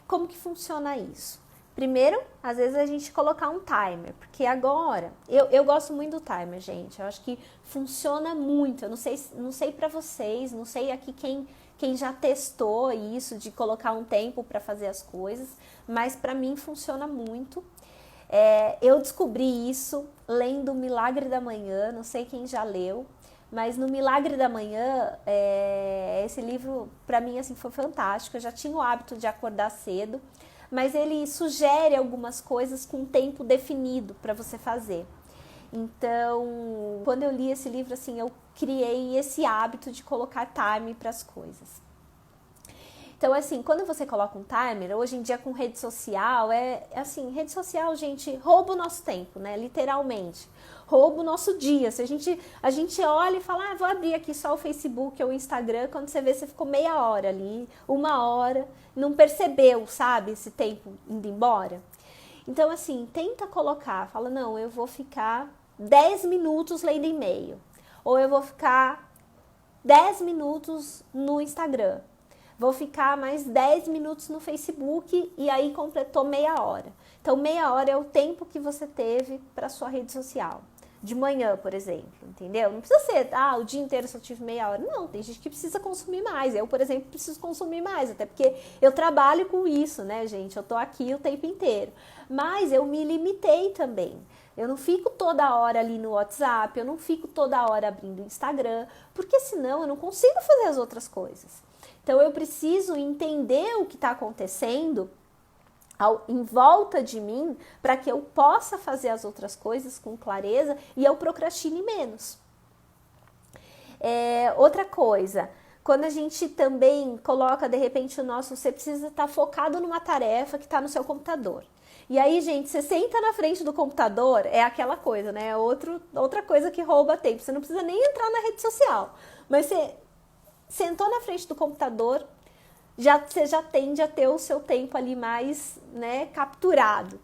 Como que funciona isso? Primeiro, às vezes a gente colocar um timer, porque agora, eu gosto muito do timer, gente, eu acho que funciona muito, eu não sei para vocês, não sei aqui quem já testou isso de colocar um tempo para fazer as coisas, mas para mim funciona muito. Eu descobri isso lendo O Milagre da Manhã, não sei quem já leu, mas no Milagre da Manhã, esse livro para mim assim, foi fantástico, eu já tinha o hábito de acordar cedo, mas ele sugere algumas coisas com tempo definido para você fazer. Então, quando eu li esse livro, assim, eu criei esse hábito de colocar time para as coisas. Então, assim, quando você coloca um timer, hoje em dia com rede social, rede social, gente, rouba o nosso tempo, literalmente. Rouba o nosso dia. Se a gente olha e fala, vou abrir aqui só o Facebook ou o Instagram, quando você vê, você ficou meia hora ali, 1 hora, não percebeu, sabe, esse tempo indo embora. Então, assim, tenta colocar, fala, não, eu vou ficar 10 minutos lendo e-mail, ou eu vou ficar 10 minutos no Instagram. Vou ficar mais 10 minutos no Facebook e aí completou meia hora. Então, meia hora é o tempo que você teve para sua rede social. De manhã, por exemplo, entendeu? Não precisa ser, o dia inteiro eu só tive meia hora. Não, tem gente que precisa consumir mais. Eu, por exemplo, preciso consumir mais, até porque eu trabalho com isso, gente? Eu tô aqui o tempo inteiro. Mas eu me limitei também. Eu não fico toda hora ali no WhatsApp, eu não fico toda hora abrindo o Instagram, porque senão eu não consigo fazer as outras coisas. Então, eu preciso entender o que está acontecendo em volta de mim para que eu possa fazer as outras coisas com clareza e eu procrastine menos. Outra coisa, quando a gente também coloca, de repente, você precisa estar focado numa tarefa que está no seu computador. E aí, gente, você senta na frente do computador, é aquela coisa, outra coisa que rouba tempo. Você não precisa nem entrar na rede social, mas você sentou na frente do computador, você já tende a ter o seu tempo ali mais, capturado.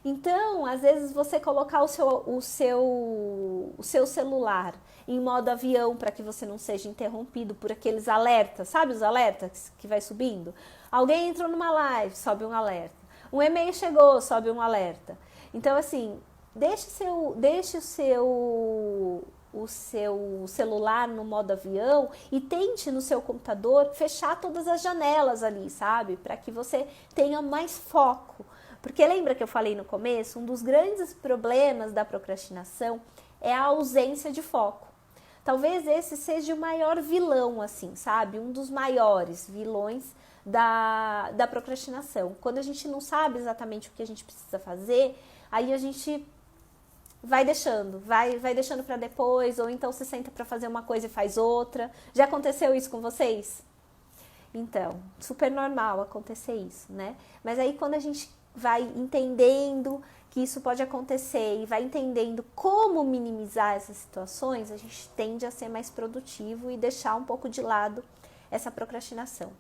Então, às vezes, você colocar o seu celular em modo avião para que você não seja interrompido por aqueles alertas, sabe os alertas que vai subindo? Alguém entrou numa live, sobe um alerta. Um e-mail chegou, sobe um alerta. Então, assim, deixe o seu celular no modo avião e tente no seu computador fechar todas as janelas ali, sabe? Para que você tenha mais foco. Porque lembra que eu falei no começo? Um dos grandes problemas da procrastinação é a ausência de foco. Talvez esse seja o maior vilão, assim, sabe? Um dos maiores vilões da procrastinação. Quando a gente não sabe exatamente o que a gente precisa fazer, aí a gente vai deixando para depois, ou então se senta para fazer uma coisa e faz outra. Já aconteceu isso com vocês? Então, super normal acontecer isso, né? Mas aí quando a gente vai entendendo que isso pode acontecer e vai entendendo como minimizar essas situações, a gente tende a ser mais produtivo e deixar um pouco de lado essa procrastinação.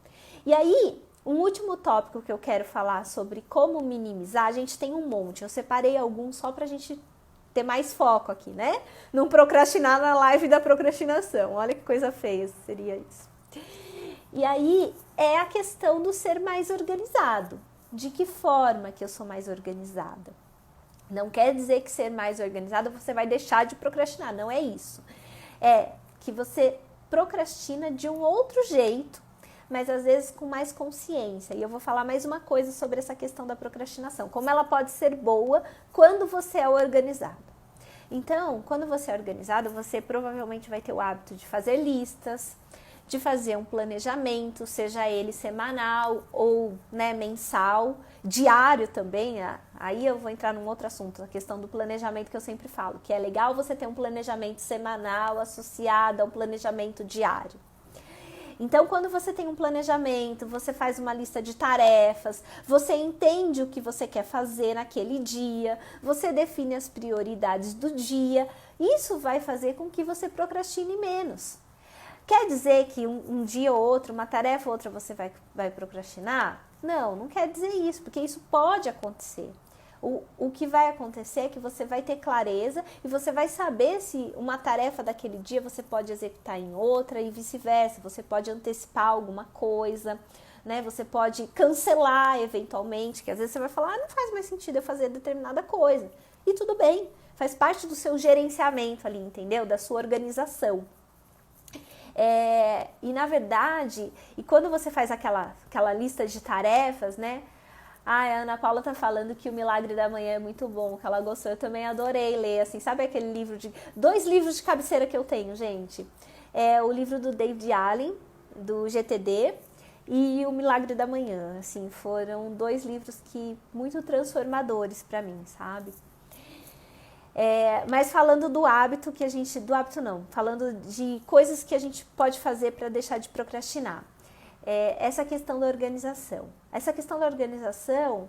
E aí, um último tópico que eu quero falar sobre como minimizar, a gente tem um monte, eu separei alguns só pra gente ter mais foco aqui, né? Não procrastinar na live da procrastinação, olha que coisa feia seria isso. E aí, é a questão do ser mais organizado. De que forma que eu sou mais organizada? Não quer dizer que ser mais organizada você vai deixar de procrastinar, não é isso. É que você procrastina de um outro jeito, mas às vezes com mais consciência. E eu vou falar mais uma coisa sobre essa questão da procrastinação, como ela pode ser boa quando você é organizado. Então, quando você é organizado, você provavelmente vai ter o hábito de fazer listas, de fazer um planejamento, seja ele semanal ou, né, mensal, diário também. Aí eu vou entrar num outro assunto, a questão do planejamento que eu sempre falo, que é legal você ter um planejamento semanal associado a um planejamento diário. Então, quando você tem um planejamento, você faz uma lista de tarefas, você entende o que você quer fazer naquele dia, você define as prioridades do dia, isso vai fazer com que você procrastine menos. Quer dizer que um dia ou outro, uma tarefa ou outra você vai procrastinar? Não, não quer dizer isso, porque isso pode acontecer. O que vai acontecer é que você vai ter clareza e você vai saber se uma tarefa daquele dia você pode executar em outra e vice-versa. Você pode antecipar alguma coisa, né? Você pode cancelar eventualmente, que às vezes você vai falar, não faz mais sentido eu fazer determinada coisa. E tudo bem, faz parte do seu gerenciamento ali, entendeu? Da sua organização. E na verdade, e quando você faz aquela lista de tarefas, né? A Ana Paula tá falando que o Milagre da Manhã é muito bom, que ela gostou, eu também adorei ler, assim, sabe aquele livro de... 2 livros de cabeceira que eu tenho, gente? É o livro do David Allen, do GTD, e o Milagre da Manhã, assim, foram 2 livros que muito transformadores pra mim, sabe? Mas falando do hábito que a gente... Do hábito não, falando de coisas que a gente pode fazer para deixar de procrastinar. Essa questão da organização. Essa questão da organização,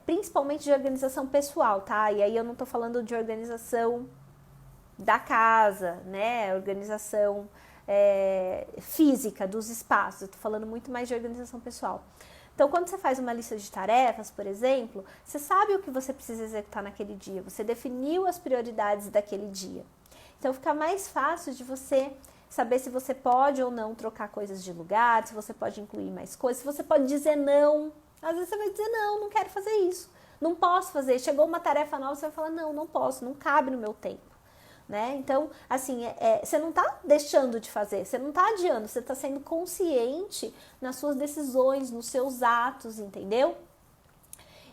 principalmente de organização pessoal, tá? E aí eu não tô falando de organização da casa, né? Organização física dos espaços. Eu tô falando muito mais de organização pessoal. Então, quando você faz uma lista de tarefas, por exemplo, você sabe o que você precisa executar naquele dia, você definiu as prioridades daquele dia. Então, fica mais fácil de você saber se você pode ou não trocar coisas de lugar, se você pode incluir mais coisas, se você pode dizer não. Às vezes você vai dizer não, não quero fazer isso, não posso fazer. Chegou uma tarefa nova, você vai falar não, não posso, não cabe no meu tempo. Né? Então, assim, você não está deixando de fazer, você não está adiando, você está sendo consciente nas suas decisões, nos seus atos, entendeu?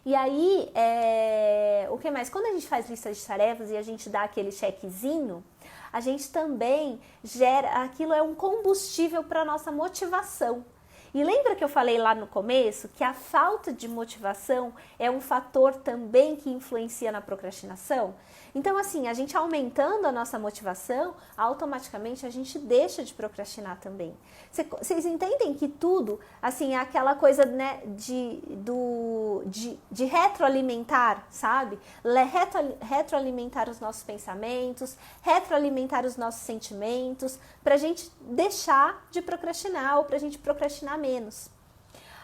E aí, o que mais? Quando a gente faz lista de tarefas e a gente dá aquele chequezinho, a gente também gera, aquilo é um combustível para a nossa motivação. E lembra que eu falei lá no começo que a falta de motivação é um fator também que influencia na procrastinação? Então, assim, a gente aumentando a nossa motivação, automaticamente a gente deixa de procrastinar também. Vocês entendem que tudo, assim, é aquela coisa, né, de retroalimentar, sabe? Retroalimentar os nossos pensamentos, retroalimentar os nossos sentimentos, pra gente deixar de procrastinar ou pra gente procrastinar menos.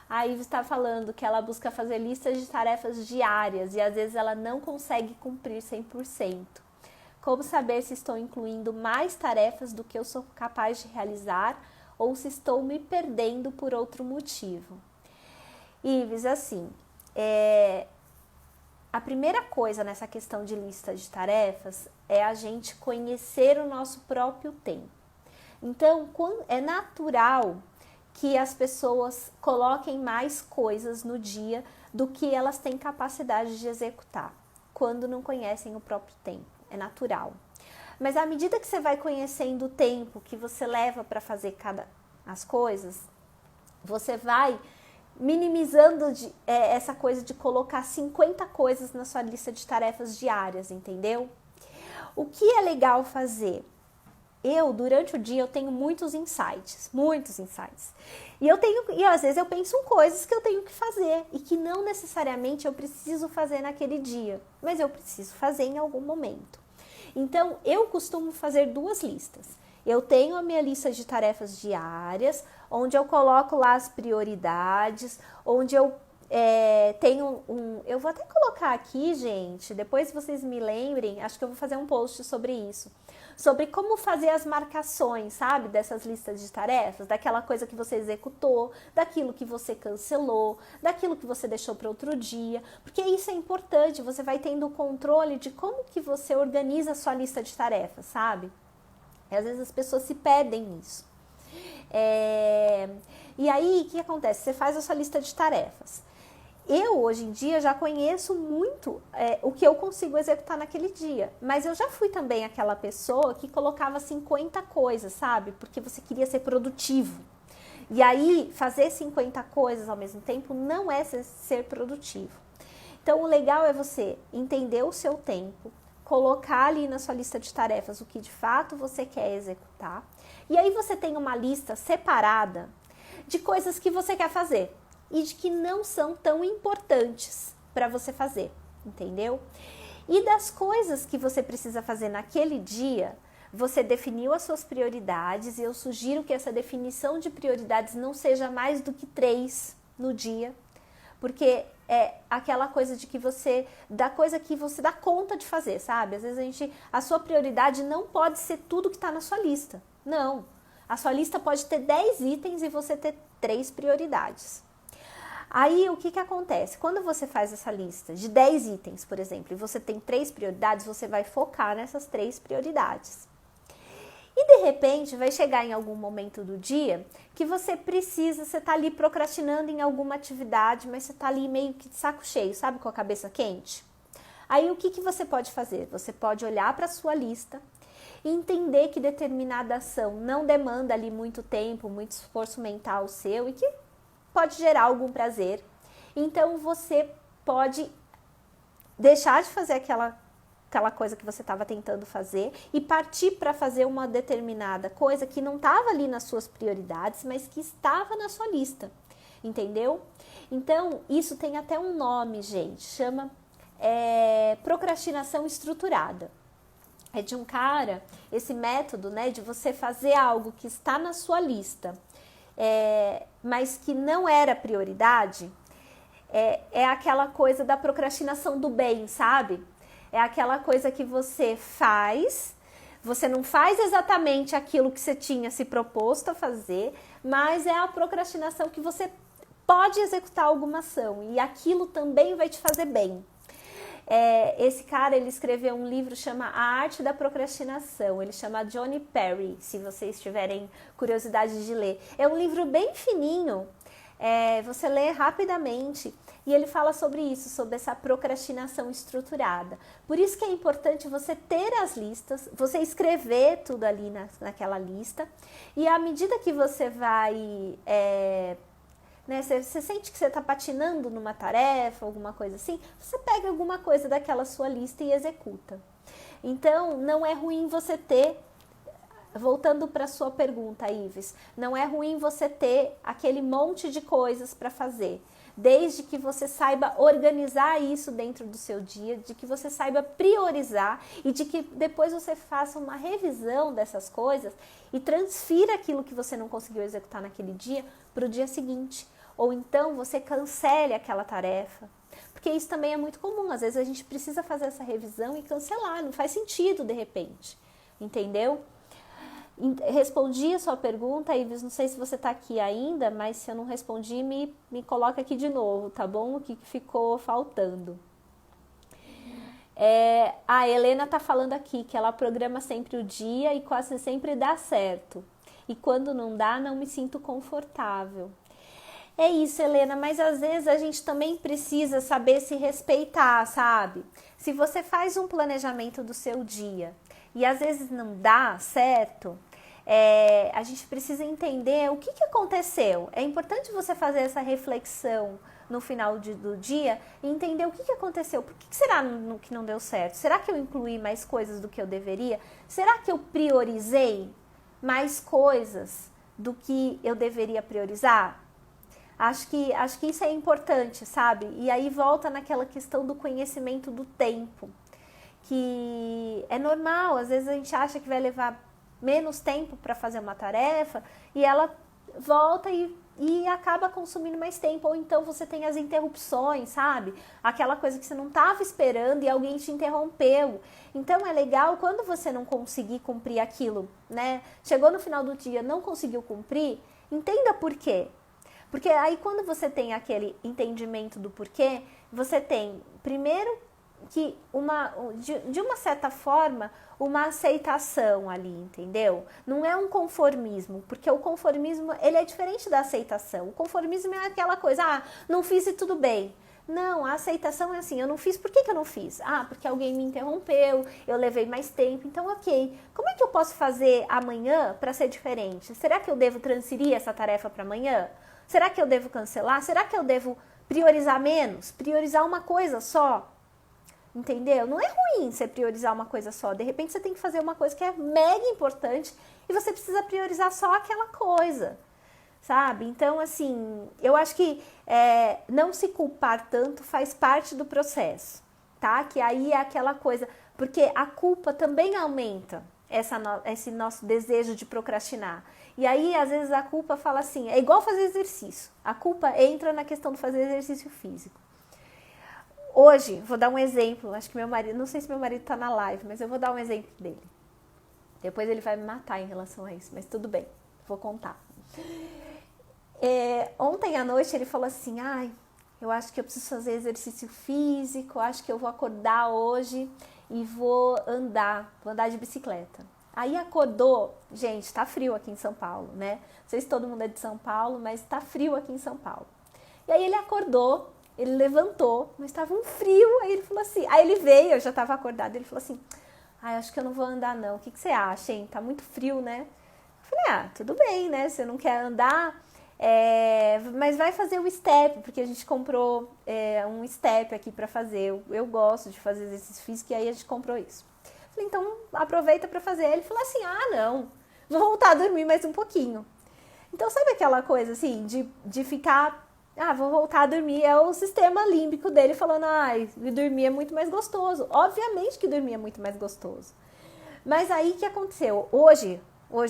Aí você está falando que ela busca fazer listas de tarefas diárias e às vezes ela não consegue cumprir 100%. Como saber se estou incluindo mais tarefas do que eu sou capaz de realizar ou se estou me perdendo por outro motivo? Ives, assim, a primeira coisa nessa questão de lista de tarefas é a gente conhecer o nosso próprio tempo. Então, é natural que as pessoas coloquem mais coisas no dia do que elas têm capacidade de executar, quando não conhecem o próprio tempo. É natural. Mas à medida que você vai conhecendo o tempo que você leva para fazer as coisas, você vai minimizando essa coisa de colocar 50 coisas na sua lista de tarefas diárias, entendeu? O que é legal fazer? durante o dia, eu tenho muitos insights. E às vezes eu penso em coisas que eu tenho que fazer e que não necessariamente eu preciso fazer naquele dia, mas eu preciso fazer em algum momento. Então, eu costumo fazer 2 listas. Eu tenho a minha lista de tarefas diárias, onde eu coloco lá as prioridades, onde eu tenho eu vou até colocar aqui, gente, depois vocês me lembrem, acho que eu vou fazer um post sobre isso. Sobre como fazer as marcações, sabe, dessas listas de tarefas, daquela coisa que você executou, daquilo que você cancelou, daquilo que você deixou para outro dia, porque isso é importante, você vai tendo o controle de como que você organiza a sua lista de tarefas, sabe? E às vezes as pessoas se perdem nisso. E aí, o que acontece? Você faz a sua lista de tarefas. Eu, hoje em dia, já conheço muito o que eu consigo executar naquele dia. Mas eu já fui também aquela pessoa que colocava 50 coisas, sabe? Porque você queria ser produtivo. E aí, fazer 50 coisas ao mesmo tempo não é ser produtivo. Então, o legal é você entender o seu tempo, colocar ali na sua lista de tarefas o que de fato você quer executar. E aí você tem uma lista separada de coisas que você quer fazer e de que não são tão importantes para você fazer, entendeu? E das coisas que você precisa fazer naquele dia, você definiu as suas prioridades e eu sugiro que essa definição de prioridades não seja mais do que 3 no dia, porque é aquela coisa de que você dá coisa que você dá conta de fazer, sabe? Às vezes a sua prioridade não pode ser tudo que está na sua lista. Não. A sua lista pode ter 10 itens e você ter 3 prioridades. Aí, o que acontece? Quando você faz essa lista de 10 itens, por exemplo, e você tem 3 prioridades, você vai focar nessas 3 prioridades. E, de repente, vai chegar em algum momento do dia que você tá ali procrastinando em alguma atividade, mas você tá ali meio que de saco cheio, sabe? Com a cabeça quente. Aí, o que você pode fazer? Você pode olhar para a sua lista e entender que determinada ação não demanda ali muito tempo, muito esforço mental seu e que pode gerar algum prazer. Então, você pode deixar de fazer aquela coisa que você estava tentando fazer e partir para fazer uma determinada coisa que não estava ali nas suas prioridades, mas que estava na sua lista, entendeu? Então, isso tem até um nome, gente, chama procrastinação estruturada. É de um cara, esse método, né, de você fazer algo que está na sua lista, mas que não era prioridade, é aquela coisa da procrastinação do bem, sabe? É aquela coisa que você faz, você não faz exatamente aquilo que você tinha se proposto a fazer, mas é a procrastinação que você pode executar alguma ação e aquilo também vai te fazer bem. Esse cara, ele escreveu um livro, chama A Arte da Procrastinação, ele chama Johnny Perry, se vocês tiverem curiosidade de ler. É um livro bem fininho, você lê rapidamente e ele fala sobre isso, sobre essa procrastinação estruturada. Por isso que é importante você ter as listas, você escrever tudo ali naquela lista e à medida que você vai... Você sente que você está patinando numa tarefa, alguma coisa assim, você pega alguma coisa daquela sua lista e executa. Então, não é ruim você ter, voltando para a sua pergunta, Ives, não é ruim você ter aquele monte de coisas para fazer, desde que você saiba organizar isso dentro do seu dia, de que você saiba priorizar e de que depois você faça uma revisão dessas coisas e transfira aquilo que você não conseguiu executar naquele dia para o dia seguinte. Ou então você cancele aquela tarefa, porque isso também é muito comum. Às vezes a gente precisa fazer essa revisão e cancelar, não faz sentido de repente, entendeu? Respondi a sua pergunta, Ives, não sei se você está aqui ainda, mas se eu não respondi, me coloca aqui de novo, tá bom? O que ficou faltando. A Helena está falando aqui que ela programa sempre o dia e quase sempre dá certo. E quando não dá, não me sinto confortável. É isso, Helena, mas às vezes a gente também precisa saber se respeitar, sabe? Se você faz um planejamento do seu dia e às vezes não dá certo, a gente precisa entender o que aconteceu. É importante você fazer essa reflexão no final do dia e entender o que aconteceu. Por que será que não deu certo? Será que eu incluí mais coisas do que eu deveria? Será que eu priorizei mais coisas do que eu deveria priorizar? Acho que isso é importante, sabe? E aí volta naquela questão do conhecimento do tempo, que é normal, às vezes a gente acha que vai levar menos tempo para fazer uma tarefa e ela volta e acaba consumindo mais tempo, ou então você tem as interrupções, sabe? Aquela coisa que você não estava esperando e alguém te interrompeu. Então é legal quando você não conseguir cumprir aquilo, né? Chegou no final do dia, não conseguiu cumprir, entenda por quê. Porque aí quando você tem aquele entendimento do porquê, você tem, primeiro, que de uma certa forma, uma aceitação ali, entendeu? Não é um conformismo, porque o conformismo, ele é diferente da aceitação. O conformismo é aquela coisa, não fiz e tudo bem. Não, a aceitação é assim, eu não fiz, por que eu não fiz? Porque alguém me interrompeu, eu levei mais tempo, então ok. Como é que eu posso fazer amanhã para ser diferente? Será que eu devo transferir essa tarefa para amanhã? Será que eu devo cancelar? Será que eu devo priorizar menos? Priorizar uma coisa só? Entendeu? Não é ruim você priorizar uma coisa só. De repente você tem que fazer uma coisa que é mega importante e você precisa priorizar só aquela coisa, sabe? Então, assim, eu acho que não se culpar tanto faz parte do processo, tá? Que aí é aquela coisa, porque a culpa também aumenta esse nosso desejo de procrastinar. E aí, às vezes, a culpa fala assim, é igual fazer exercício. A culpa entra na questão do fazer exercício físico. Hoje, vou dar um exemplo, acho que meu marido, não sei se meu marido tá na live, mas eu vou dar um exemplo dele. Depois ele vai me matar em relação a isso, mas tudo bem, vou contar. Ontem à noite ele falou assim, eu acho que eu preciso fazer exercício físico, acho que eu vou acordar hoje e vou andar de bicicleta. Aí acordou, gente, tá frio aqui em São Paulo, né? Não sei se todo mundo é de São Paulo, mas tá frio aqui em São Paulo. E aí ele acordou, ele levantou, mas estava um frio, aí ele falou assim, aí ele veio, eu já estava acordada, ele falou assim, acho que eu não vou andar não, o que você acha, hein? Tá muito frio, né? Eu falei, tudo bem, né? Você não quer andar, mas vai fazer o step, porque a gente comprou um step aqui para fazer, eu gosto de fazer exercício físico e aí a gente comprou isso. Eu falei, então aproveita para fazer. Ele falou assim, não, vou voltar a dormir mais um pouquinho. Então sabe aquela coisa assim, de ficar, vou voltar a dormir, é o sistema límbico dele falando, dormir é muito mais gostoso. Obviamente que dormir é muito mais gostoso. Mas aí o que aconteceu? Hoje,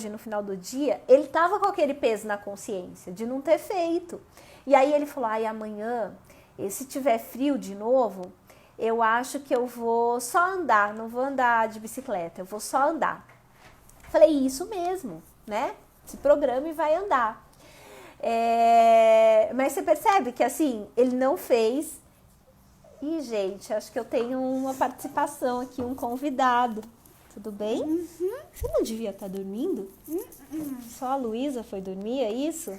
no final do dia, ele tava com aquele peso na consciência de não ter feito. E aí ele falou, amanhã, se tiver frio de novo, eu acho que eu vou só andar, não vou andar de bicicleta, eu vou só andar. Falei, isso mesmo, né? Se programa e vai andar. Mas você percebe que assim, ele não fez. E, gente, acho que eu tenho uma participação aqui, um convidado. Tudo bem? Uhum. Você não devia estar dormindo? Só a Luísa foi dormir, é isso?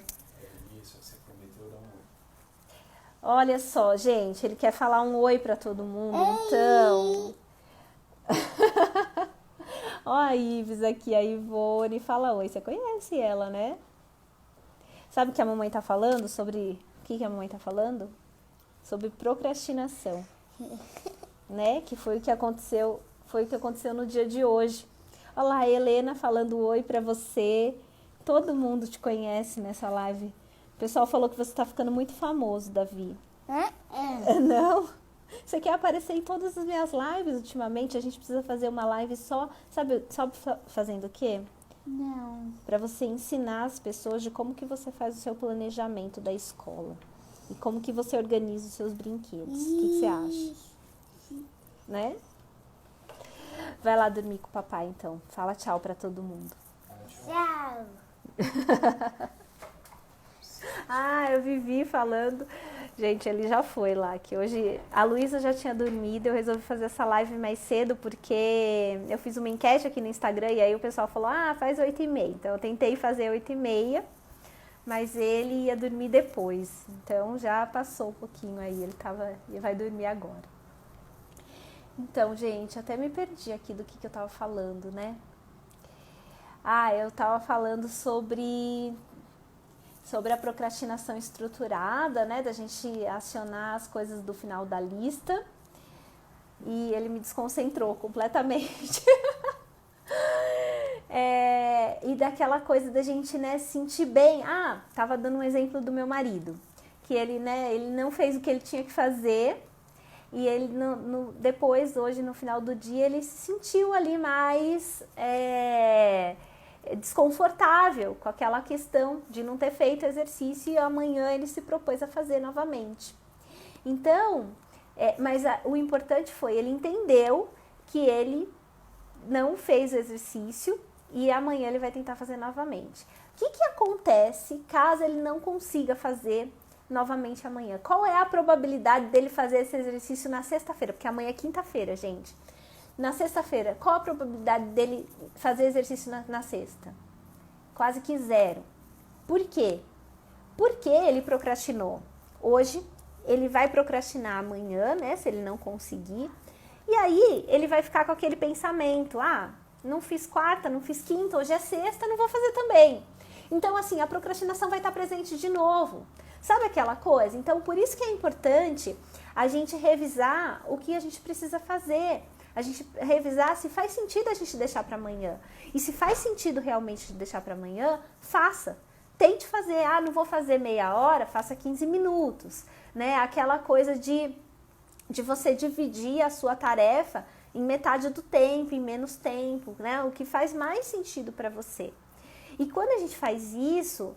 Isso, você prometeu dar um oi. Olha só, gente, ele quer falar um oi pra todo mundo, então... Ó a Ives aqui, a Ivone, fala oi. Você conhece ela, né? Sabe o que a mamãe tá falando sobre... O que a mamãe tá falando? Sobre procrastinação, né? Que foi o que aconteceu no dia de hoje. Olha lá, a Helena falando oi pra você. Todo mundo te conhece nessa live. O pessoal falou que você tá ficando muito famoso, Davi. Não? Você quer aparecer em todas as minhas lives ultimamente? A gente precisa fazer uma live só, sabe fazendo o quê? Não. Para você ensinar as pessoas de como que você faz o seu planejamento da escola. E como que você organiza os seus brinquedos. O que você acha? Né? Vai lá dormir com o papai, então. Fala tchau pra todo mundo. Tchau. Eu vivi falando. Gente, ele já foi lá, que hoje a Luísa já tinha dormido, eu resolvi fazer essa live mais cedo porque eu fiz uma enquete aqui no Instagram e aí o pessoal falou, faz 8h30. Então eu tentei fazer 8h30, mas ele ia dormir depois. Então já passou um pouquinho aí, ele vai dormir agora. Então, gente, até me perdi aqui do que eu tava falando, né? Eu tava falando sobre sobre a procrastinação estruturada, né, da gente acionar as coisas do final da lista, e ele me desconcentrou completamente. E daquela coisa da gente, né, sentir bem. Tava dando um exemplo do meu marido, que ele, né, ele não fez o que ele tinha que fazer, e ele depois, hoje, no final do dia, ele se sentiu ali mais desconfortável com aquela questão de não ter feito exercício, e amanhã ele se propôs a fazer novamente. Então, o importante foi, ele entendeu que ele não fez o exercício e amanhã ele vai tentar fazer novamente. O que acontece caso ele não consiga fazer novamente amanhã? Qual é a probabilidade dele fazer esse exercício na sexta-feira? Porque amanhã é quinta-feira, gente. Na sexta-feira, qual a probabilidade dele fazer exercício na sexta? Quase que zero. Por quê? Porque ele procrastinou. Hoje, ele vai procrastinar amanhã, né? Se ele não conseguir. E aí, ele vai ficar com aquele pensamento, não fiz quarta, não fiz quinta, hoje é sexta, não vou fazer também. Então, assim, a procrastinação vai estar presente de novo. Sabe aquela coisa? Então, por isso que é importante a gente revisar o que a gente precisa fazer. A gente revisar se faz sentido a gente deixar para amanhã. E se faz sentido realmente deixar para amanhã, faça. Tente fazer, não vou fazer meia hora, faça 15 minutos. Né? Aquela coisa de você dividir a sua tarefa em metade do tempo, em menos tempo, né? O que faz mais sentido para você. E quando a gente faz isso,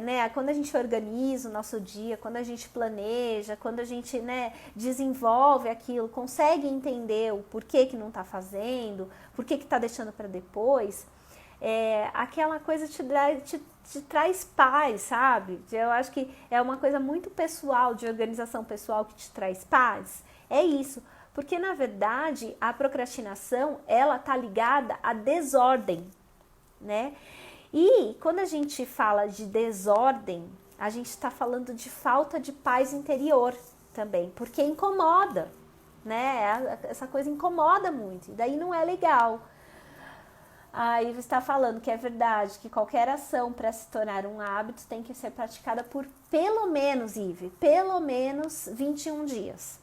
né, quando a gente organiza o nosso dia, quando a gente planeja, quando a gente, né, desenvolve aquilo, consegue entender o porquê que não está fazendo, porquê que está deixando para depois, aquela coisa te traz paz, sabe? Eu acho que é uma coisa muito pessoal, de organização pessoal, que te traz paz. É isso. Porque, na verdade, a procrastinação, ela tá ligada à desordem, né? E quando a gente fala de desordem, a gente está falando de falta de paz interior também, porque incomoda, né? Essa coisa incomoda muito, e daí não é legal. Aí você está falando que é verdade, que qualquer ação para se tornar um hábito tem que ser praticada por pelo menos, Ive, pelo menos 21 dias.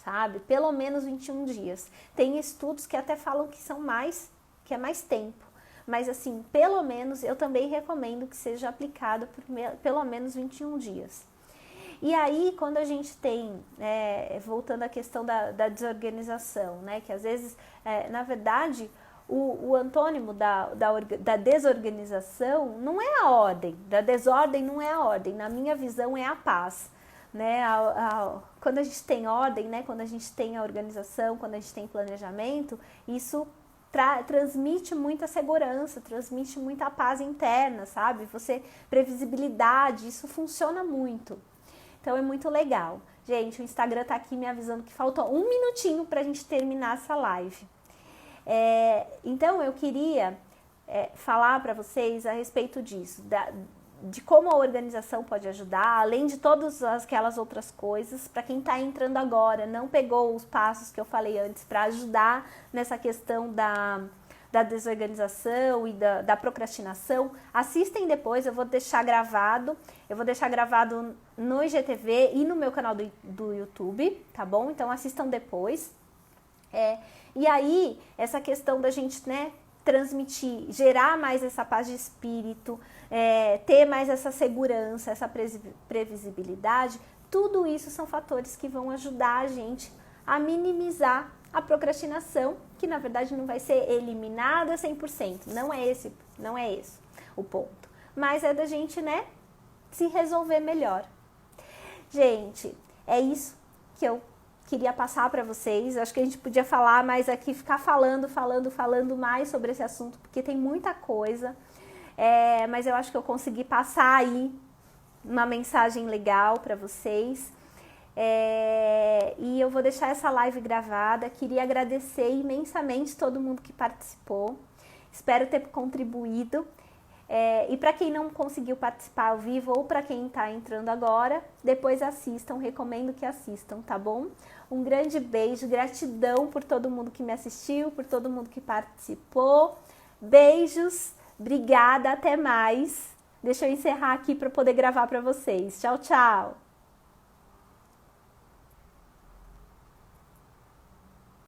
Sabe? Pelo menos 21 dias. Tem estudos que até falam que é mais tempo. Mas assim, pelo menos, eu também recomendo que seja aplicado por pelo menos 21 dias. E aí, quando a gente tem, voltando à questão da desorganização, né? Que às vezes, na verdade, o antônimo da desorganização não é a ordem, da desordem não é a ordem, na minha visão é a paz. Né? Quando a gente tem ordem, né? Quando a gente tem a organização, quando a gente tem planejamento, isso transmite muita segurança, transmite muita paz interna, sabe? Previsibilidade, isso funciona muito. Então é muito legal. Gente, o Instagram tá aqui me avisando que falta 1 minutinho pra gente terminar essa live. Então eu queria falar para vocês a respeito disso, de como a organização pode ajudar, além de todas aquelas outras coisas. Para quem está entrando agora, não pegou os passos que eu falei antes para ajudar nessa questão da desorganização e da procrastinação, assistem depois, eu vou deixar gravado no IGTV e no meu canal do YouTube, tá bom? Então assistam depois. E aí, essa questão da gente, né, transmitir, gerar mais essa paz de espírito, ter mais essa segurança, essa previsibilidade, tudo isso são fatores que vão ajudar a gente a minimizar a procrastinação, que na verdade não vai ser eliminada 100%, não é esse o ponto, mas é da gente, né, se resolver melhor. Gente, é isso que eu queria passar para vocês. Acho que a gente podia falar mais aqui, ficar falando mais sobre esse assunto, porque tem muita coisa. Mas eu acho que eu consegui passar aí uma mensagem legal para vocês. E eu vou deixar essa live gravada. Queria agradecer imensamente todo mundo que participou. Espero ter contribuído. E para quem não conseguiu participar ao vivo ou para quem está entrando agora, depois assistam, recomendo que assistam, tá bom? Um grande beijo, gratidão por todo mundo que me assistiu, por todo mundo que participou. Beijos, obrigada, até mais. Deixa eu encerrar aqui para poder gravar para vocês. Tchau, tchau!